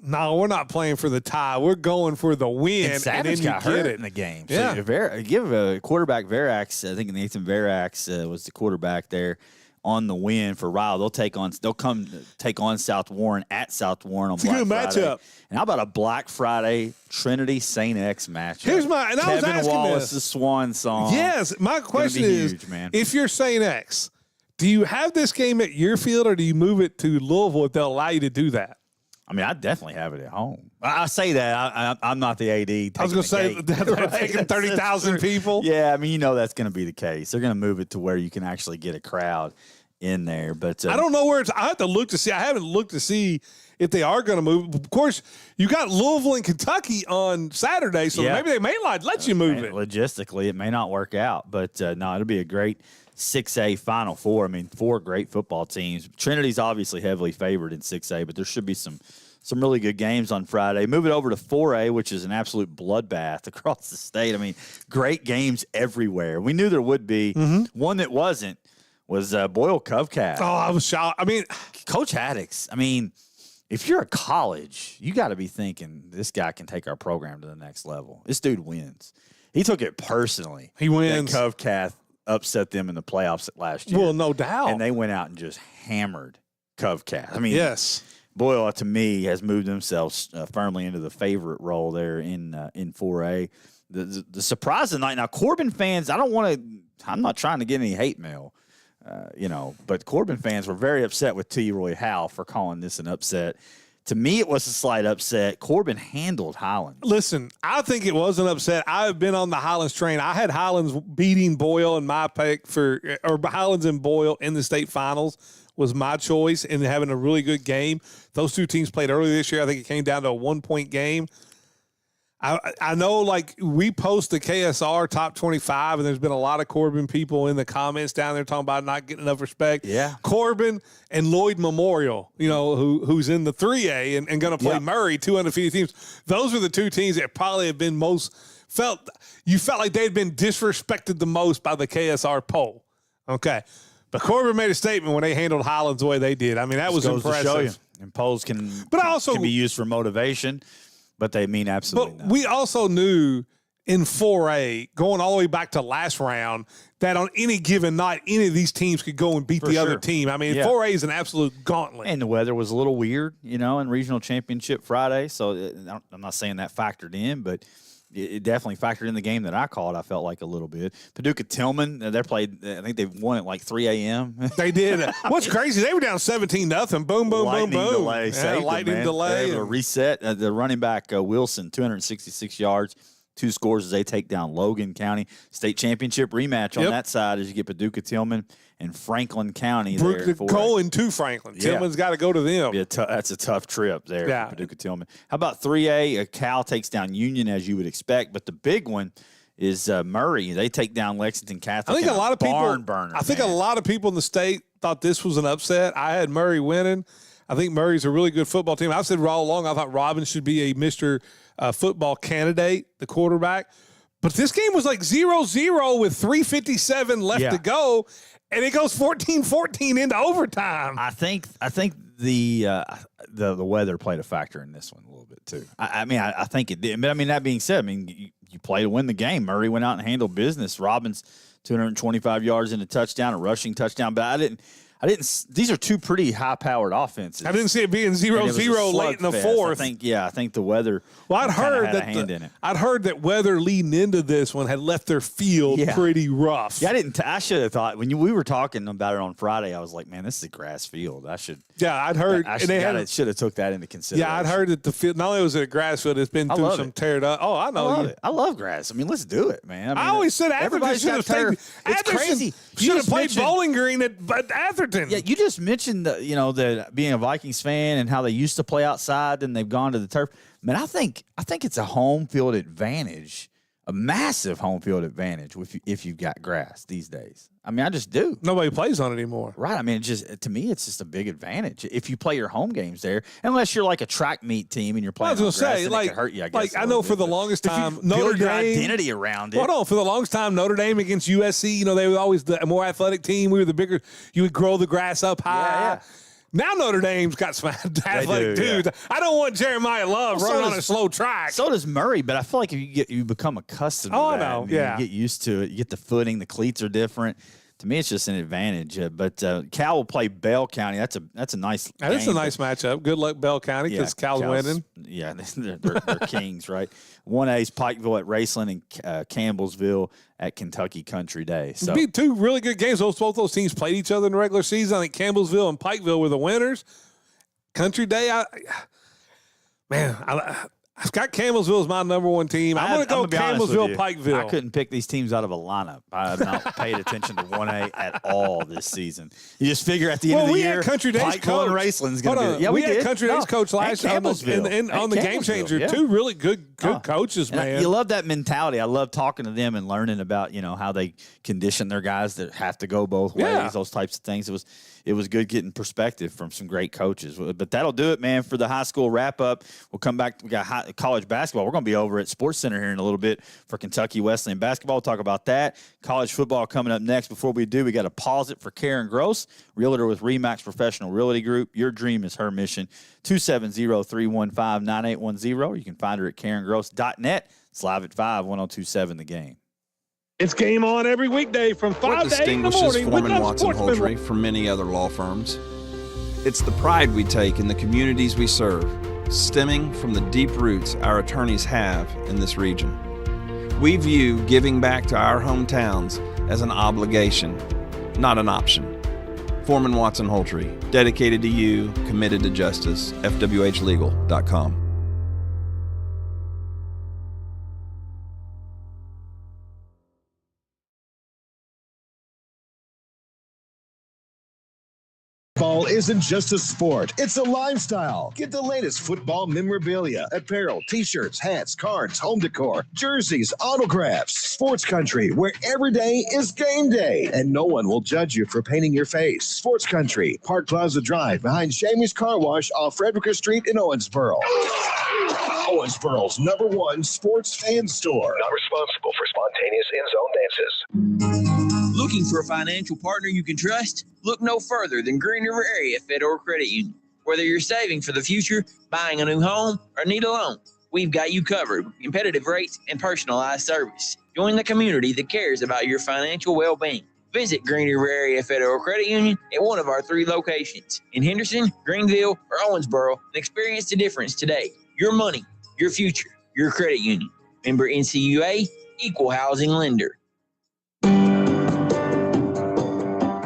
no, we're not playing for the tie. We're going for the win. And Savage then you got hurt it in the game. Yeah. So give a quarterback Verax. I think Nathan Verax was the quarterback there. On the win for Ryle, they'll come take on South Warren at South Warren on Black Friday. It's a good matchup. And how about a Black Friday Trinity St. X matchup? Here's my and I was Kevin asking Wallace's this. swan song. Yes, my question is, huge, man. If you're St. X, do you have this game at your field or do you move it to Louisville if they'll allow you to do that? I mean, I definitely have it at home. I say that. I'm not the AD. I was going to say, they're taking 30,000 people. Yeah, I mean, that's going to be the case. They're going to move it to where you can actually get a crowd in there. But I don't know where I have to look to see. I haven't looked to see if they are going to move. Of course, you got Louisville and Kentucky on Saturday, so maybe they may not let you move it. Logistically, it may not work out. But, no, it'll be a great 6A Final Four. I mean, 4 great football teams. Trinity's obviously heavily favored in 6A, but there should be some really good games on Friday. Move it over to 4A, which is an absolute bloodbath across the state. I mean, great games everywhere. We knew there would be. One that wasn't was Boyle Covcat. Oh, I was shocked. I mean, Coach Haddix, if you're a college, you got to be thinking this guy can take our program to the next level. This dude wins. He took it personally. He wins. That Covcat upset them in the playoffs last year. Well, no doubt. And they went out and just hammered Covcat. I mean, yes. Boyle, to me, has moved themselves firmly into the favorite role there in 4A. The surprise tonight. Now, Corbin fans, I'm not trying to get any hate mail. But Corbin fans were very upset with T. Roy Howe for calling this an upset. To me, it was a slight upset. Corbin handled Highlands. Listen, I think it was an upset. I've been on the Highlands train. I had Highlands beating Boyle in my pick or Highlands and Boyle in the state finals was my choice and having a really good game. Those two teams played earlier this year. I think it came down to a 1-point game. I know, like, we post the KSR top 25, and there's been a lot of Corbin people in the comments down there talking about not getting enough respect. Yeah. Corbin and Lloyd Memorial, who's in the 3A and going to play Murray, 2 undefeated teams. Those are the two teams that probably have been felt like they'd been disrespected the most by the KSR poll. Okay. But Corbin made a statement when they handled Highlands the way they did. I mean, that was impressive. And polls can be used for motivation, but they mean absolutely nothing. We also knew in 4A, going all the way back to last round, that on any given night, any of these teams could go and beat the other team. I mean, 4A is an absolute gauntlet. And the weather was a little weird, in regional championship Friday. So I'm not saying that factored in, but it definitely factored in the game that I called. I felt like a little bit. Paducah Tillman, they played. I think they won at like 3 a.m. They did. What's crazy? They were down 17-0. Boom, boom, boom, boom. Delay, lightning delay. They were able to reset. The running back Wilson, 266 yards. 2 scores as they take down Logan County. State championship rematch on that side as you get Paducah Tillman and Franklin County. Going to Franklin. Tillman's got to go to them. That's a tough trip there for Paducah Tillman. How about 3A? Cal takes down Union as you would expect, but the big one is Murray. They take down Lexington Catholic. I think a lot of people. Burner, I think a lot of people in the state thought this was an upset. I had Murray winning. I think Murray's a really good football team. I've said all along I thought Robbins should be a Mr. Football candidate, the quarterback. But this game was like 0-0 with 3:57 left to go, and it goes 14-14 into overtime. I think the weather played a factor in this one a little bit too. I think it did. But that being said, you play to win the game. Murray went out and handled business. Robbins 225 yards in a touchdown, a rushing touchdown. But I didn't. These are two pretty high-powered offenses. I didn't see it being 0-0 late in the fourth. I think the weather. Well, I'd heard that weather leading into this one had left their field pretty rough. Yeah, I should have thought when we were talking about it on Friday. I was like, man, this is a grass field. I'd heard. I should have took that into consideration. Yeah, I'd heard that the field. Not only was it a grass field, it's been through some teared up. Oh, I know. I love grass. Let's do it, man. I always said Atherton should have taken. It's crazy. Should have played Bowling Green at Atherton. Yeah, you just mentioned the being a Vikings fan and how they used to play outside, and they've gone to the turf. Man, I think it's a home field advantage, a massive home field advantage if you've got grass these days. I just do. Nobody plays on it anymore. Right. To me, it's just a big advantage if you play your home games there, unless you're like a track meet team and you're playing on grass, and it could hurt you, I guess. I know for the longest time, Notre Dame. Your identity around it. Well, no, for the longest time, Notre Dame against USC, they were always the more athletic team. We were the bigger. You would grow the grass up high. Yeah. Now Notre Dame's got some athletic dudes. Yeah. I don't want Jeremiah Love running on a slow track. So does Murray, but I feel like if you become accustomed to that. I know. You get used to it. You get the footing. The cleats are different. To me, it's just an advantage. But Cal will play Bell County. That's a nice game. That's a nice matchup. Good luck, Bell County, because Cal's winning. Yeah, they're kings, right? 1A's Pikeville at Raceland and Campbellsville at Kentucky Country Day. So be two really good games. Both those teams played each other in the regular season. I think Campbellsville and Pikeville were the winners. Country Day, I've got Campbellsville as my number one team. I'm going to go Campbellsville, Pikeville. I couldn't pick these teams out of a lineup. I have not paid attention to 1A at all this season. You just figure at the end of the year, had Country Day's Pikeville and Raceland's going to do it. Yeah, we had Country Day's coach last year on the Game Changer. Yeah. Two really good coaches, man. You love that mentality. I love talking to them and learning about how they condition their guys that have to go both ways, those types of things. It was good getting perspective from some great coaches. But that'll do it, man, for the high school wrap-up. We'll come back. We got college basketball. We're going to be over at Sports Center here in a little bit for Kentucky Wesleyan basketball. We'll talk about that. College football coming up next. Before we do, we got to pause it for Karen Gross, realtor with RE/MAX Professional Realty Group. Your dream is her mission. 270-315-9810. You can find her at karengross.net. It's live at 5, 1027 The Game. It's game on every weekday from 5 to 8 in the morning. Foreman Watson Holdry from many other law firms. It's the pride we take in the communities we serve, stemming from the deep roots our attorneys have in this region. We view giving back to our hometowns as an obligation, not an option. Foreman Watson Holdry, dedicated to you, committed to justice, fwhlegal.com. Football isn't just a sport, it's a lifestyle. Get the latest football memorabilia, apparel, t-shirts, hats, cards, home decor, jerseys, autographs. Sports Country, where every day is game day, and no one will judge you for painting your face. Sports Country, Park Plaza Drive, behind Shamey's Car Wash off Frederica Street in Owensboro. Owensboro's #1 sports fan store. Not responsible for spontaneous in-zone dances. Looking for a financial partner you can trust? Look no further than Green River Area Federal Credit Union. Whether you're saving for the future, buying a new home, or need a loan, we've got you covered with competitive rates and personalized service. Join the community that cares about your financial well-being. Visit Green River Area Federal Credit Union at one of our 3 locations in Henderson, Greenville, or Owensboro and experience the difference today. Your money, your future, your credit union. Member NCUA, Equal Housing Lender.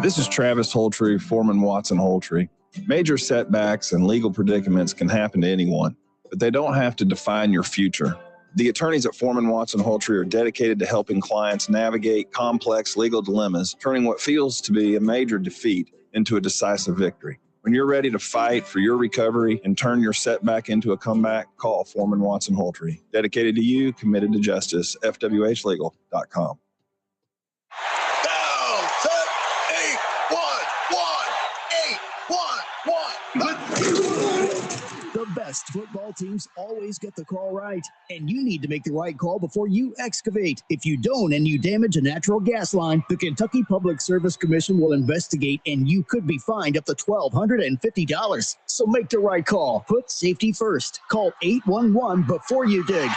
This is Travis Holtree, Foreman Watson Holtree. Major setbacks and legal predicaments can happen to anyone, but they don't have to define your future. The attorneys at Foreman Watson Holtree are dedicated to helping clients navigate complex legal dilemmas, turning what feels to be a major defeat into a decisive victory. When you're ready to fight for your recovery and turn your setback into a comeback, call Foreman Watson Holtree. Dedicated to you, committed to justice, fwhlegal.com. The best football teams always get the call right, and you need to make the right call before you excavate. If you don't and you damage a natural gas line, the Kentucky Public Service Commission will investigate, and you could be fined up to $1,250. So make the right call. Put safety first. Call 811 before you dig.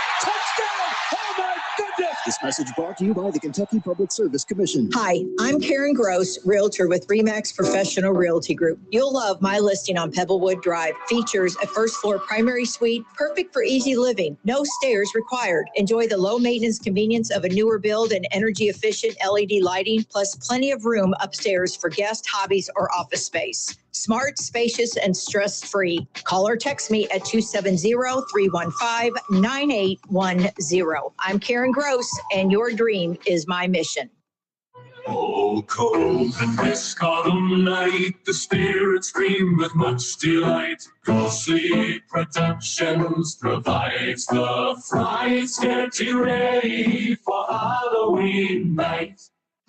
This message brought to you by the Kentucky Public Service Commission. Hi, I'm Karen Gross, Realtor with RE/MAX Professional Realty Group. You'll love my listing on Pebblewood Drive. Features a first floor primary suite, perfect for easy living. No stairs required. Enjoy the low maintenance convenience of a newer build and energy efficient LED lighting, plus plenty of room upstairs for guest hobbies or office space. Smart, spacious, and stress-free. Call or text me at 270-315-9810. I'm Karen Gross, and your dream is my mission. Oh, cold and brisk autumn night, the spirits scream with much delight. Ghostly Productions provides the frights. Get you ready for Halloween night.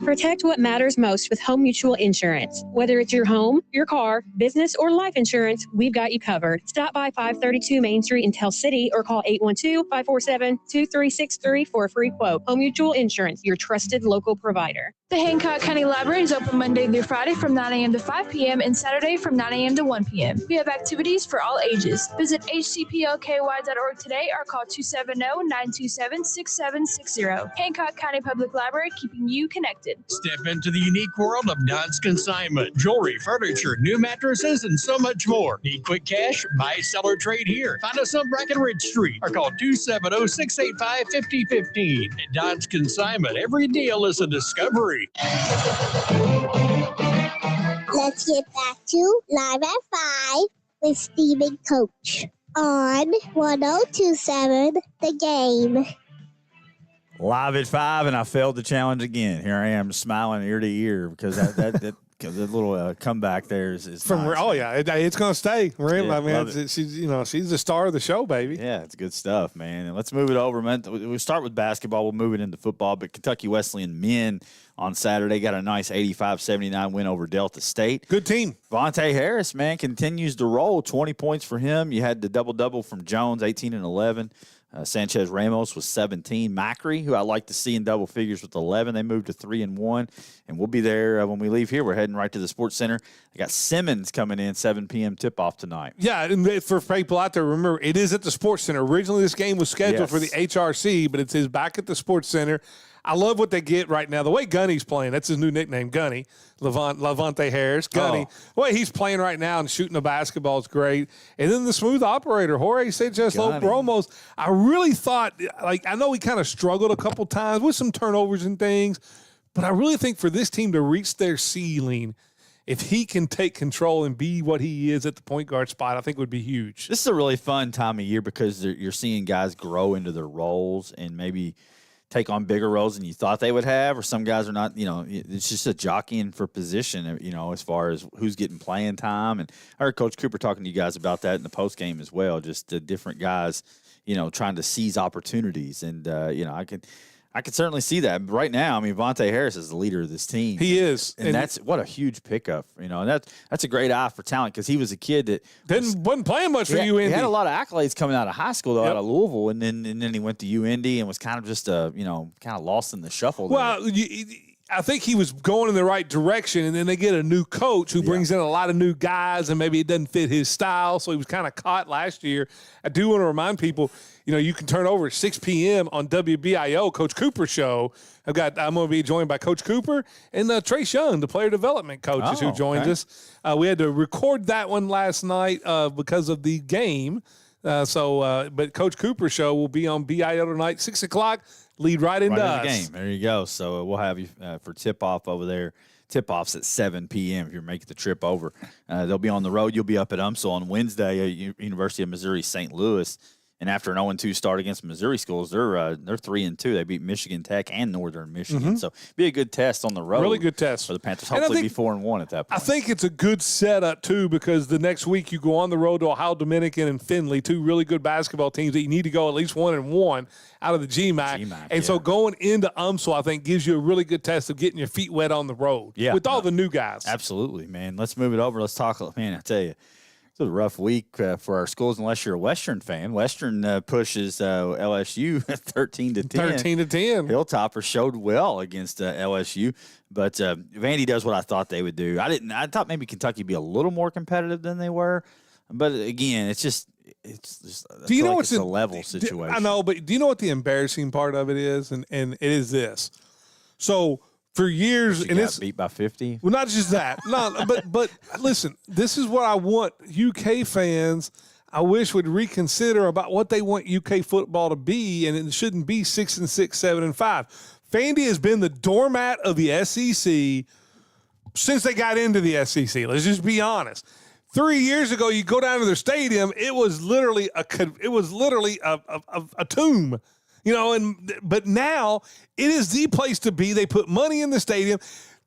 Protect what matters most with Home Mutual Insurance. Whether it's your home, your car, business, or life insurance, we've got you covered. Stop by 532 Main Street in Tell City or call 812-547-2363 for a free quote. Home Mutual Insurance, your trusted local provider. The Hancock County Library is open Monday through Friday from 9 a.m. to 5 p.m. and Saturday from 9 a.m. to 1 p.m. We have activities for all ages. Visit hcplky.org today or call 270-927-6760. Hancock County Public Library, keeping you connected. Step into the unique world of Don's Consignment. Jewelry, furniture, new mattresses, and so much more. Need quick cash? Buy, sell, or trade here. Find us on Breckenridge Street or call 270-685-5015. At Don's Consignment, every deal is a discovery. Let's get back to Live at 5 with Steve and Coach on 1027 The Game. Live at 5, and I failed the challenge again. Here I am smiling ear to ear because that little comeback there is from nice. Oh yeah, it's gonna stay. Yeah, I mean, she's the star of the show, baby. Yeah, it's good stuff, man. And let's move it over, man. We'll start with basketball. We'll move it into football. But Kentucky Wesleyan men on Saturday got a nice 85-79 win over Delta State. Good team. Vontae Harris, man, continues to roll. 20 points for him. You had the double-double from Jones, 18 and 11. Sanchez Ramos was 17. Macri, who I like to see in double figures with 11, they moved to 3-1, and we'll be there when we leave here. We're heading right to the Sports Center. I got Simmons coming in 7 p.m. tip-off tonight. Yeah, and for people out there, remember, it is at the Sports Center. Originally, this game was scheduled for the HRC, but it is back at the Sports Center. I love what they get right now. The way Gunny's playing, that's his new nickname, Gunny, Levante Harris. Gunny. The way he's playing right now and shooting the basketball is great. And then the smooth operator, Jorge Sanchez Lopez. I really thought, I know he kind of struggled a couple times with some turnovers and things, but I really think for this team to reach their ceiling, if he can take control and be what he is at the point guard spot, I think would be huge. This is a really fun time of year because you're seeing guys grow into their roles and maybe take on bigger roles than you thought they would have, or some guys are not, it's just a jockeying for position, as far as who's getting playing time. And I heard Coach Cooper talking to you guys about that in the post game as well, just the different guys, trying to seize opportunities. And, I could certainly see that. But right now, Vontae Harris is the leader of this team. He is. And that's what a huge pickup, and that's a great eye for talent, because he was a kid that wasn't playing much for UIndy. He had a lot of accolades coming out of high school, though, out of Louisville, and then he went to UIndy and was kind of just kind of lost in the shuffle. Well, I think he was going in the right direction, and then they get a new coach who brings in a lot of new guys, and maybe it doesn't fit his style, so he was kind of caught last year. I do want to remind people, you can turn over at 6 p.m. on WBIO, Coach Cooper Show. I'm going to be joined by Coach Cooper and Trace Young, the player development coaches who joined us. We had to record that one last night because of the game. But Coach Cooper Show will be on BIO tonight, 6 o'clock. Lead right into us. The game. There you go. So we'll have you for tip-off over there. Tip-offs at 7 p.m. if you're making the trip over. They'll be on the road. You'll be up at UMSL on Wednesday at University of Missouri St. Louis. And after an 0-2 start against Missouri schools, they're 3-2. They beat Michigan Tech and Northern Michigan. So be a good test on the road. Really good test for the Panthers. Hopefully be 4-1 at that point. I think it's a good setup too, because the next week you go on the road to Ohio Dominican and Findlay, two really good basketball teams that you need to go at least 1-1 out of the GMAC. So going into UMSL, I think, gives you a really good test of getting your feet wet on the road with all the new guys. Absolutely, man. Let's move it over. Let's talk. Man, I tell you. It's a rough week for our schools, unless you're a Western fan. Western pushes LSU 13-10. 13-10. Hilltoppers showed well against LSU, but Vandy does what I thought they would do. I thought maybe Kentucky would be a little more competitive than they were, but again, it's just. Do you know what's a level situation? I know, but do you know what the embarrassing part of it is? And it is this. So. For years, and it's beat by 50. Well, not just that. No, but listen, this is what I want UK fans. I wish would reconsider about what they want UK football to be, and it shouldn't be 6-6, 7-5. Vandy has been the doormat of the SEC since they got into the SEC. Let's just be honest. 3 years ago, you go down to their stadium, it was literally a tomb. But now it is the place to be. They put money in the stadium.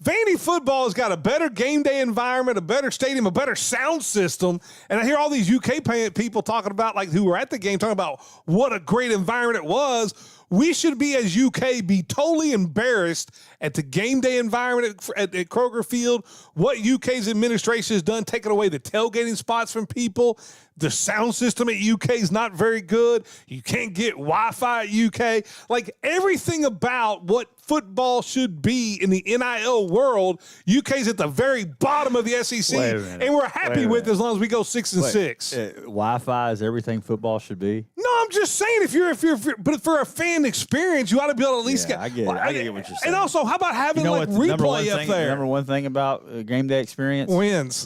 Vandy football has got a better game day environment, a better stadium, a better sound system. And I hear all these UK people talking about, like, who were at the game, talking about what a great environment it was. We should be, as UK, be totally embarrassed at the game day environment at Kroger Field, what UK's administration has done, taking away the tailgating spots from people. The sound system at UK is not very good. You can't get Wi-Fi at UK. Like, everything about what football should be in the NIL world, UK's at the very bottom of the SEC, and we're happy with as long as we go 6-6. Wi-Fi is everything football should be. No, I'm just saying, if you're but for a fan experience, you ought to be able to at least get. I get what you're saying. And also, how about having replay up there? Number one thing about game day experience?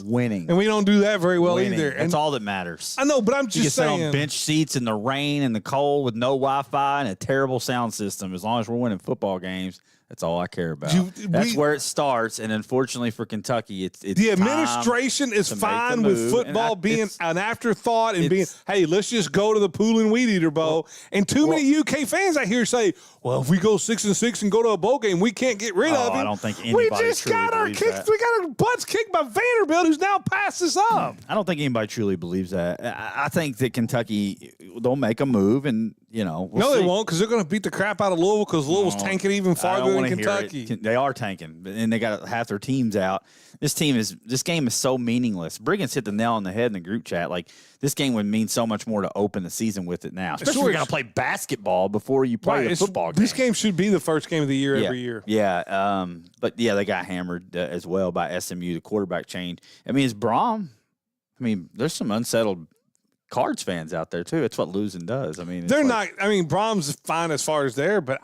Winning. And we don't do that very well either. That's all that matters. I know, but I'm just saying. You can sit on bench seats in the rain and the cold with no Wi-Fi and a terrible sound system. As long as we're winning football games, that's all I care about. That's where it starts, and unfortunately for Kentucky, it's the administration is fine with football being an afterthought and being, hey, let's just go to the Pool and Weed Eater Bowl. And many UK fans I hear say, well, if we go 6-6 and go to a bowl game, we can't get rid of him. I don't think anybody We just got our kicks. That. We got our butts kicked by Vanderbilt, who's now passed us up. I don't think anybody truly believes that. I think that Kentucky, they'll make a move, and we'll see. They won't, because they're going to beat the crap out of Louisville, because Louisville's tanking even farther than Kentucky. They are tanking, and they got half their teams out. This game is so meaningless. Brigance hit the nail on the head in the group chat. Like, this game would mean so much more to open the season with it now. Especially if you're going to play basketball before you play a football game. This game should be the first game of the year every year. Yeah. But they got hammered as well by SMU, the quarterback change. It's Brom. There's some unsettled Cards fans out there, too. It's what losing does. Brom's fine as far as there, but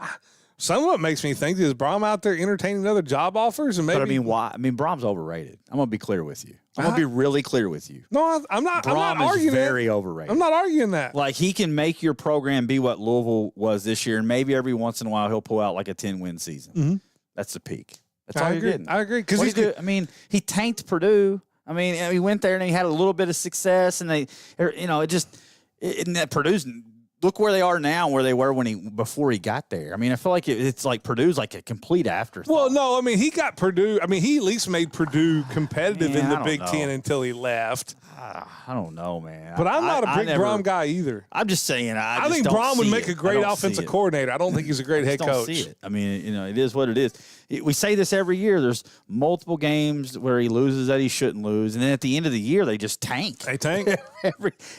some of it makes me think, is Brom out there entertaining other job offers? And maybe, why? Brom's overrated. I'm going to be clear with you. I'm going to be really clear with you. No, I'm not. Brom I'm not arguing is very overrated. I'm not arguing that. Like, he can make your program be what Louisville was this year, and maybe every once in a while he'll pull out like a 10-win season. Mm-hmm. That's the peak. That's all you're getting. I agree. Because he tanked Purdue. He went there and he had a little bit of success, and that Purdue's look where they are now, where they were before he got there. I mean, I feel like it's like Purdue's like a complete afterthought. Well, no, I mean, he got Purdue. I mean, he at least made Purdue competitive in the Big Ten until he left. I don't know, man. But I'm not a big Brom guy either. I'm just saying. I think Brom would make a great offensive coordinator. I don't think he's a great head coach. See it. I mean, it is what it is. We say this every year. There's multiple games where he loses that he shouldn't lose, and then at the end of the year, they just tank. They tank.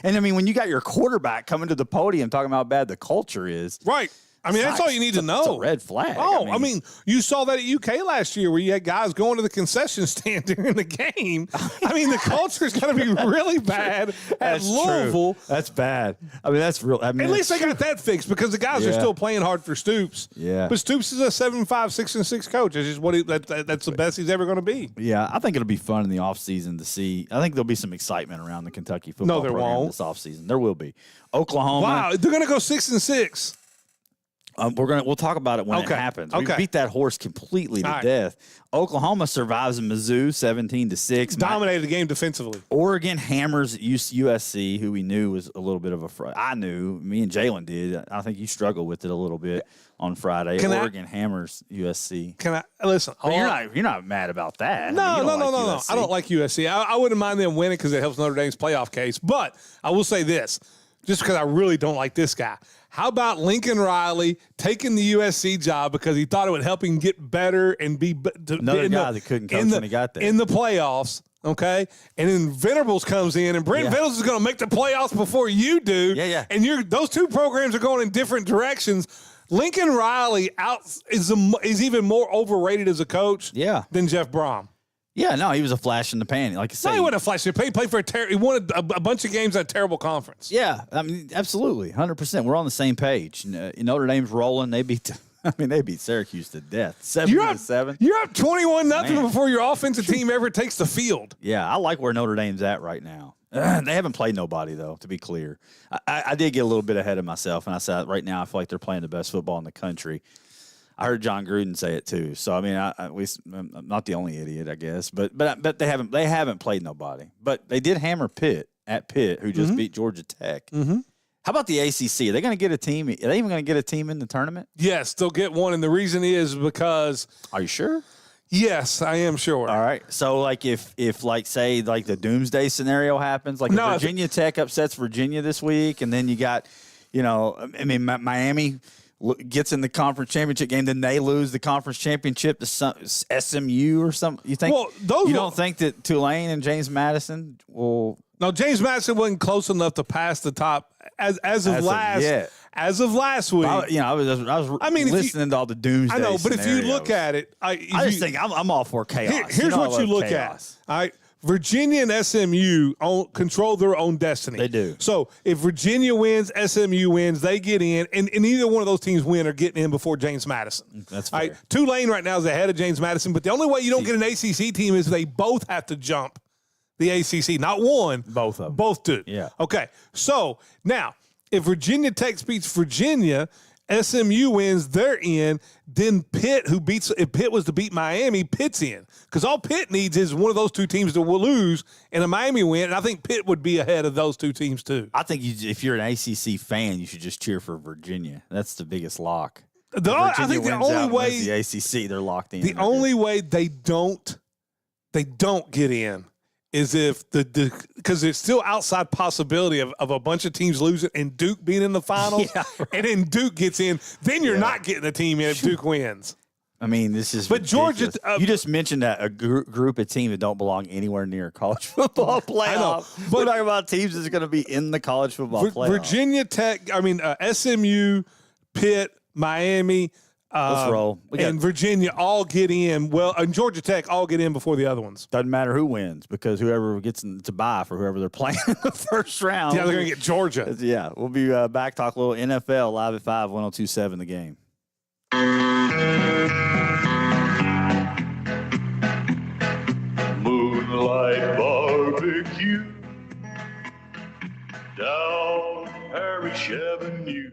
And I mean, when you got your quarterback coming to the podium talking about how bad the culture is, right? I mean, that's all you need to know. It's a red flag. Oh, I mean, you saw that at UK last year where you had guys going to the concession stand during the game. I mean, the culture is going to be really bad at Louisville. True. That's bad. I mean, that's real. I mean, at least they got that fixed because the guys are still playing hard for Stoops. Yeah. But Stoops is a 7-5, 6-6 coach. It's just that's the best he's ever going to be. Yeah, I think it'll be fun in the offseason to see. I think there'll be some excitement around the Kentucky football program this offseason. There will be. Oklahoma. Wow, they're going to go 6-6. We'll talk about it when it happens. We beat that horse completely to death. Oklahoma survives Mizzou 17-6. Dominated the game defensively. Oregon hammers USC, who we knew was a little bit of a fraud. I knew. Me and Jalen did. I think you struggled with it a little bit on Friday. Oregon hammers USC. Can I listen? You're not mad about that. No. I don't like USC. I wouldn't mind them winning because it helps Notre Dame's playoff case. But I will say this, just because I really don't like this guy. How about Lincoln Riley taking the USC job because he thought it would help him get better and be another guy that couldn't coach when he got there in the playoffs? Okay, and then Venables comes in, and Brent Venables is going to make the playoffs before you do. Yeah. And those two programs are going in different directions. Lincoln Riley is even more overrated as a coach. Than Jeff Brom. Yeah, no, he was a flash in the pan. Like I said, no, he wasn't a flash in the pan. He played for he won a bunch of games at a terrible conference. Yeah, I mean, absolutely, 100%. We're on the same page. Notre Dame's rolling. They beat Syracuse to death, 7-7. You're up 21-0 before your offensive team ever takes the field. Yeah, I like where Notre Dame's at right now. They haven't played nobody, though, to be clear. I did get a little bit ahead of myself, and I said right now I feel like they're playing the best football in the country. I heard John Gruden say it too. So I mean, I'm not the only idiot, I guess. But they haven't played nobody. But they did hammer Pitt at Pitt, who just beat Georgia Tech. Mm-hmm. How about the ACC? Are they going to get a team? Are they even going to get a team in the tournament? Yes, they'll get one, and the reason is because. Are you sure? Yes, I am sure. All right. So like if like say like the doomsday scenario happens, like if Virginia Tech upsets Virginia this week, and then you got, I mean Miami gets in the conference championship game, then they lose the conference championship to SMU or something. You think? Well, don't think that Tulane and James Madison will? No, James Madison wasn't close enough to pass the top as of last week. I was listening to all the doomsday. I know, but scenarios. if you look at it, I just think I'm all for chaos. Here's what you look at. All right. Virginia and SMU control their own destiny. They do. So if Virginia wins, SMU wins, they get in, and either one of those teams win or getting in before James Madison. That's fair. All right. Tulane right now is ahead of James Madison, but the only way you don't get an ACC team is they both have to jump the ACC. Not one. Both of them. Both do. Yeah. Okay. So now, if Virginia Tech beats Virginia, SMU wins, they're in. Then Pitt, if Pitt was to beat Miami, Pitt's in. Because all Pitt needs is one of those two teams to lose and a Miami win. And I think Pitt would be ahead of those two teams too. I think if you're an ACC fan, you should just cheer for Virginia. That's the biggest lock. I think the only way the ACC, they're locked in. The only way they don't get in is if because it's still outside possibility of a bunch of teams losing and Duke being in the finals, and then Duke gets in, then you're not getting a team in if Duke wins. I mean, this is. But ridiculous. Georgia, you just mentioned a group of teams that don't belong anywhere near a college football playoff. I know, but we're talking about teams that's going to be in the college football playoff. Virginia Tech, SMU, Pitt, Miami. Let's roll. And Virginia all get in. Well, and Georgia Tech all get in before the other ones. Doesn't matter who wins because whoever gets to buy for whoever they're playing in the first round. Yeah, they're going to get Georgia. Yeah, we'll be back. Talk a little NFL live at 5, 102.7 The Game. Moonlight barbecue down Parish Avenue.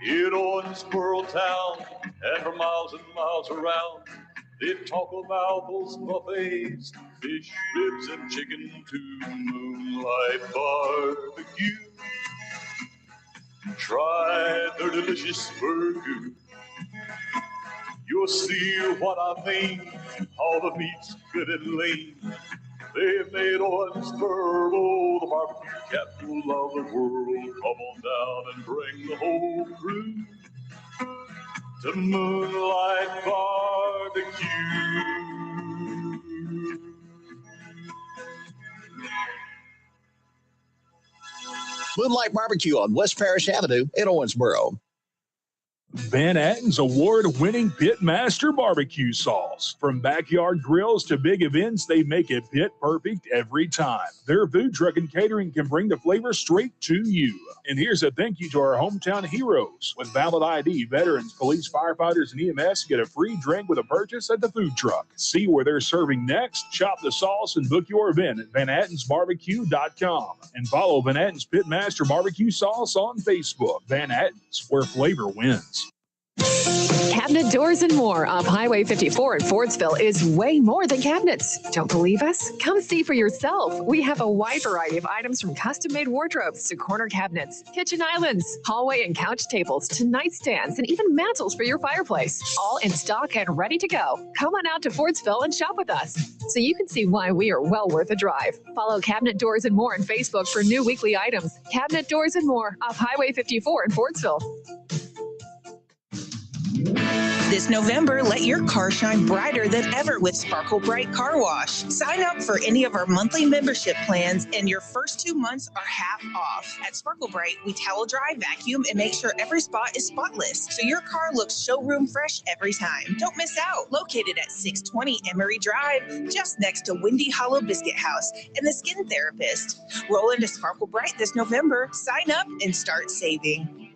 In Owensboro town, and for miles and miles around, they talk of apples, buffets, fish, ribs, and chicken too. Moonlight barbecue. Try their delicious burger. You'll see what I mean. All the meat's good and lean. They've made Owensboro the barbecue capital of the world. Come on down and bring the whole crew to Moonlight Barbecue. Moonlight Barbecue on West Parish Avenue in Owensboro. Van Atten's award-winning Pitmaster barbecue sauce. From backyard grills to big events, they make it pit perfect every time. Their food truck and catering can bring the flavor straight to you. And here's a thank you to our hometown heroes. With valid ID, veterans, police, firefighters, and EMS get a free drink with a purchase at the food truck. See where they're serving next, shop the sauce, and book your event at VanAttensBarbecue.com. And follow Van Atten's Pitmaster barbecue sauce on Facebook. Van Atten's, where flavor wins. Cabinet Doors and More off Highway 54 in Fordsville is way more than cabinets. Don't believe us? Come see for yourself. We have a wide variety of items from custom-made wardrobes to corner cabinets, kitchen islands, hallway and couch tables to nightstands, and even mantles for your fireplace. All in stock and ready to go. Come on out to Fordsville and shop with us so you can see why we are well worth a drive. Follow Cabinet Doors and More on Facebook for new weekly items. Cabinet Doors and More off Highway 54 in Fordsville. This November, let your car shine brighter than ever with Sparkle Bright Car Wash. Sign up for any of our monthly membership plans, and your first 2 months are half off. At Sparkle Bright, we towel dry, vacuum, and make sure every spot is spotless, so your car looks showroom fresh every time. Don't miss out. Located at 620 Emery Drive, just next to Windy Hollow Biscuit House and the Skin Therapist. Roll into Sparkle Bright this November. Sign up and start saving.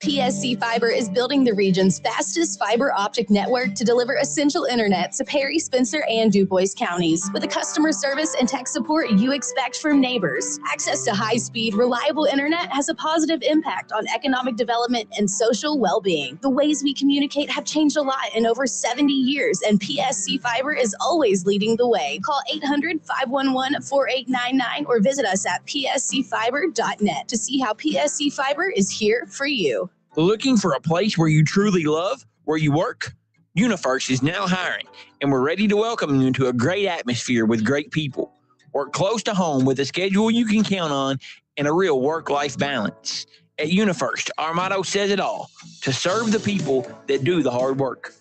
PSC Fiber is building the region's fastest fiber optic network to deliver essential internet to Perry, Spencer, and DuBois counties. With the customer service and tech support you expect from neighbors, access to high-speed, reliable internet has a positive impact on economic development and social well-being. The ways we communicate have changed a lot in over 70 years, and PSC Fiber is always leading the way. Call 800-511-4899 or visit us at pscfiber.net to see how PSC Fiber is here for you. Looking for a place where you truly love where you work? UniFirst is now hiring, and we're ready to welcome you to a great atmosphere with great people. Work close to home with a schedule you can count on and a real work-life balance. At UniFirst, our motto says it all: to serve the people that do the hard work.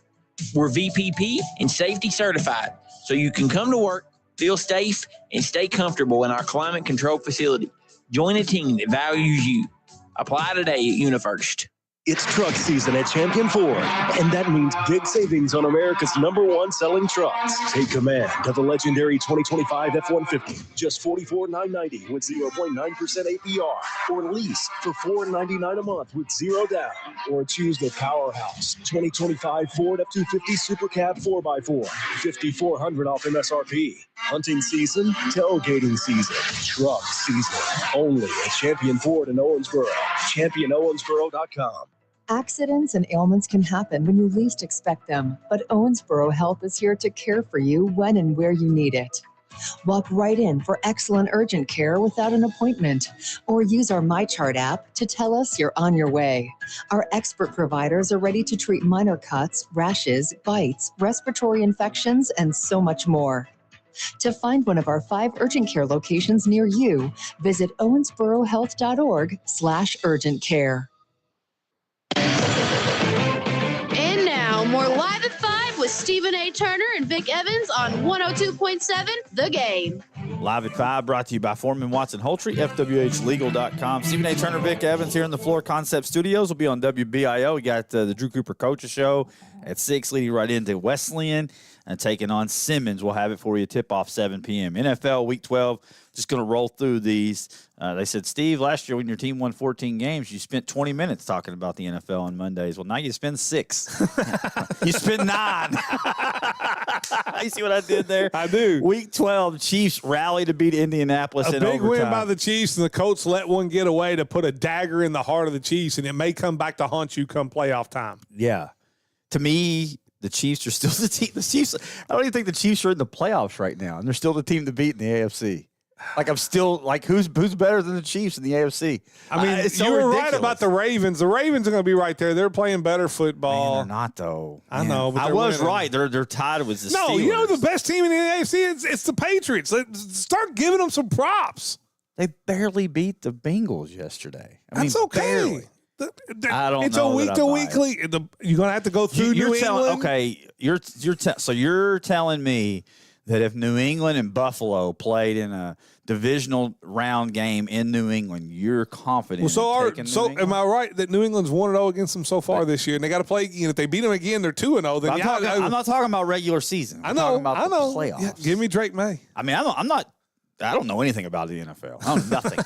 We're VPP and safety certified, so you can come to work, feel safe, and stay comfortable in our climate-controlled facility. Join a team that values you. Apply today at UniFirst. It's truck season at Champion Ford, and that means big savings on America's #1 selling trucks. Take command of the legendary 2025 F-150, just $44,990 with 0.9% APR, or lease for $499 a month with zero down, or choose the powerhouse 2025 Ford F-250 Super Cab 4x4, $5,400 off MSRP. Hunting season, tailgating season, truck season, only at Champion Ford in Owensboro. ChampionOwensboro.com. Accidents and ailments can happen when you least expect them, but Owensboro Health is here to care for you when and where you need it. Walk right in for excellent urgent care without an appointment, or use our MyChart app to tell us you're on your way. Our expert providers are ready to treat minor cuts, rashes, bites, respiratory infections, and so much more. To find one of our 5 urgent care locations near you, visit owensborohealth.org/urgent care. And now, more Live at 5 with Stephen A. Turner and Vic Evans on 102.7 The Game. Live at 5 brought to you by Foreman Watson Holtry, FWHlegal.com. Stephen A. Turner, Vic Evans here in the Floor Concept Studios. We'll be on WBIO. We got the Drew Cooper Coaches Show at 6, leading right into Wesleyan and taking on Simmons. We'll have it for you, tip-off 7 p.m. NFL Week 12, just going to roll through these. They said, Steve, last year when your team won 14 games, you spent 20 minutes talking about the NFL on Mondays. Well, now you spend 6. You spend 9. You see what I did there? I do. Week 12, Chiefs rally to beat Indianapolis in overtime. A big win by the Chiefs, and the Colts let one get away to put a dagger in the heart of the Chiefs, and it may come back to haunt you come playoff time. Yeah. To me, the Chiefs are still the team. The Chiefs, I don't even think the Chiefs are in the playoffs right now, and they're still the team to beat in the AFC. Like, I'm still like, who's better than the Chiefs in the AFC? I mean, it's so you were ridiculous. right about the Ravens. The Ravens are going to be right there. They're playing better football. Man, they're not though. I know, but I was right. They're tied with the Steelers. No, you know the best team in the AFC. It's the Patriots. Start giving them some props. They barely beat the Bengals yesterday. That's okay. Barely. I don't know. It's a week to weekly. You're going to have to go through New England. Okay, so you're telling me that if New England and Buffalo played in a divisional round game in New England, you're confident. Well, so am I right that New England's 1-0 against them so far this year, and they got to play again? If they beat them again, they're 2-0. Then I'm not talking about regular season. I'm talking about the playoffs. Yeah, give me Drake May. I mean, I don't know anything about the NFL. I don't know nothing.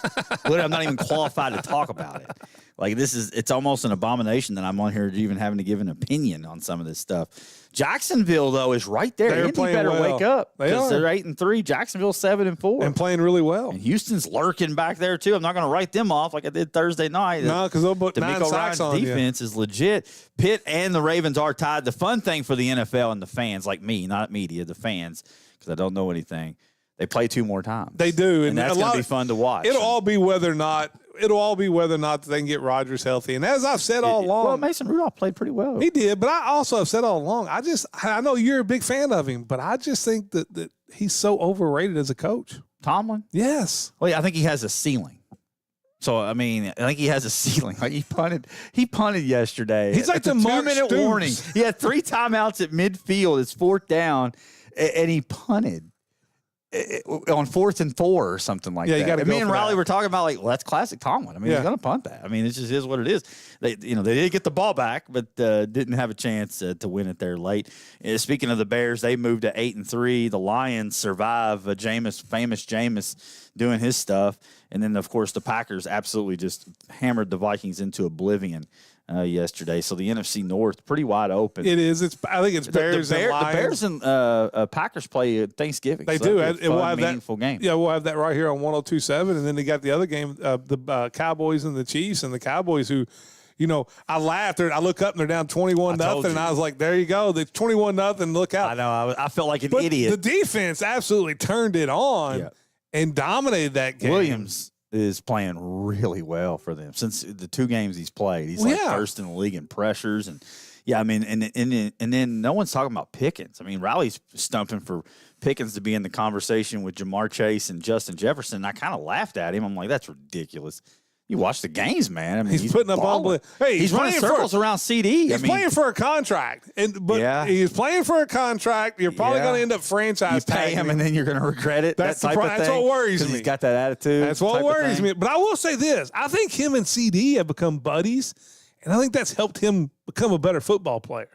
Literally, I'm not even qualified to talk about it. Like, it's almost an abomination that I'm on here even having to give an opinion on some of this stuff. Jacksonville, though, is right there. They're Indy better well. wake up. They're 8-3. Jacksonville's 7-4. And playing really well. And Houston's lurking back there, too. I'm not going to write them off like I did Thursday night. No, because they'll put 9 sacks on you. Defense is legit. Pitt and the Ravens are tied. The fun thing for the NFL and the fans, like me, not media, the fans, because I don't know anything, they play 2 more times. They do. And that's going to be fun to watch. It'll all be whether or not they can get Rodgers healthy. And as I've said all along. Well, Mason Rudolph played pretty well. He did. But I also have said all along, I know you're a big fan of him, but I just think that he's so overrated as a coach. Tomlin? Yes. Well, yeah, I think he has a ceiling. So, I mean, I think he has a ceiling. Like, he punted yesterday. He's like the Mark 2-minute warning. He had 3 timeouts at midfield. It's 4th down, and he punted on 4th and 4 or something like that. You gotta and go me and for Riley that. were talking about, like, well, that's classic Tomlin. I mean, he's going to punt that. I mean, it just is what it is. They did get the ball back, but didn't have a chance to win it there late. Speaking of the Bears, they moved to 8-3. The Lions survive. Famous Jameis doing his stuff. And then, of course, the Packers absolutely just hammered the Vikings into oblivion yesterday. So the NFC North pretty wide open. It is. I think it's Bears and Lions. The Bears and Packers play Thanksgiving. They so do. It will have meaningful game. Yeah, we'll have that right here on 102.7. And then they got the other game, the Cowboys and the Chiefs, and the Cowboys who, I laughed. I look up and they're down 21-0, and I was like, there you go. They're 21-0. Look out. I know. I felt like an idiot. The defense absolutely turned it on and dominated that game. Williams is playing really well for them since the 2 games he's played. He's first in the league in pressures, and I mean, and then no one's talking about Pickens. I mean, Riley's stumping for Pickens to be in the conversation with Jamar Chase and Justin Jefferson. And I kind of laughed at him. I'm like, that's ridiculous. You watch the games, man. I mean, he's putting up all. Hey, he's running circles around CD. He's playing for a contract, he's playing for a contract. You're probably going to end up franchise tagging. You pay him, and then you're going to regret it. That's that's what worries me. He's got that attitude. That's what worries me. But I will say this: I think him and CD have become buddies, and I think that's helped him become a better football player.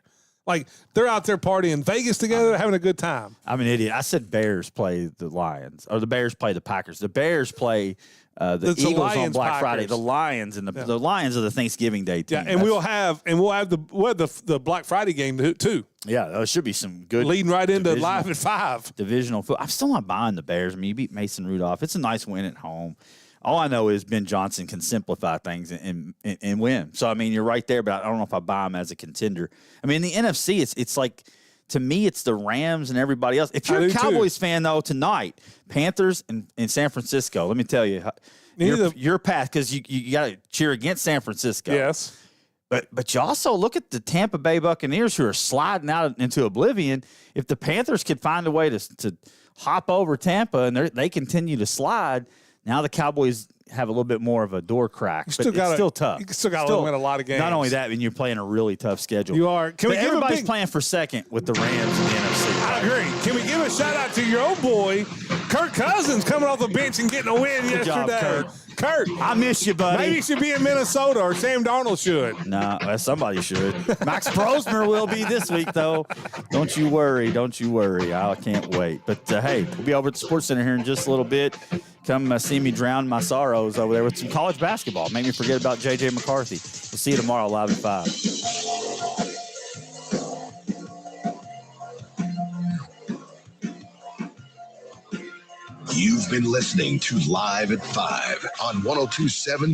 Like, they're out there partying Vegas together, having a good time. I'm an idiot. I said Bears play the Lions, or the Bears play the Packers. The Bears play the Eagles on Black Friday. The Lions and the Lions are the Thanksgiving Day team. Yeah, and we'll have the Black Friday game too. Yeah, there should be some good leading right into Live at 5 divisional football. I'm still not buying the Bears. I mean, you beat Mason Rudolph. It's a nice win at home. All I know is Ben Johnson can simplify things and win. So, I mean, you're right there, but I don't know if I buy him as a contender. I mean, in the NFC, it's like, to me, it's the Rams and everybody else. If you're a Cowboys fan, though, tonight, Panthers and San Francisco, let me tell you, your path, because you got to cheer against San Francisco. Yes. But you also look at the Tampa Bay Buccaneers who are sliding out into oblivion. If the Panthers could find a way to hop over Tampa and they continue to slide, now the Cowboys have a little bit more of a door crack, but it's still tough. You still got to win a lot of games. Not only that, but you're playing a really tough schedule. You are. Everybody's playing for second with the Rams and the NFC. I agree. Can we give a shout out to your old boy, Kirk Cousins, coming off the bench and getting a win yesterday? Job, Kurt, I miss you, buddy. Maybe he should be in Minnesota, or Sam Darnold should. No, somebody should. Max Brosmer will be this week, though. Don't you worry. I can't wait. But, hey, we'll be over at the Sports Center here in just a little bit. Come see me drown my sorrows over there with some college basketball. Make me forget about J.J. McCarthy. We'll see you tomorrow live at 5. You've been listening to Live at 5 on 102.7 The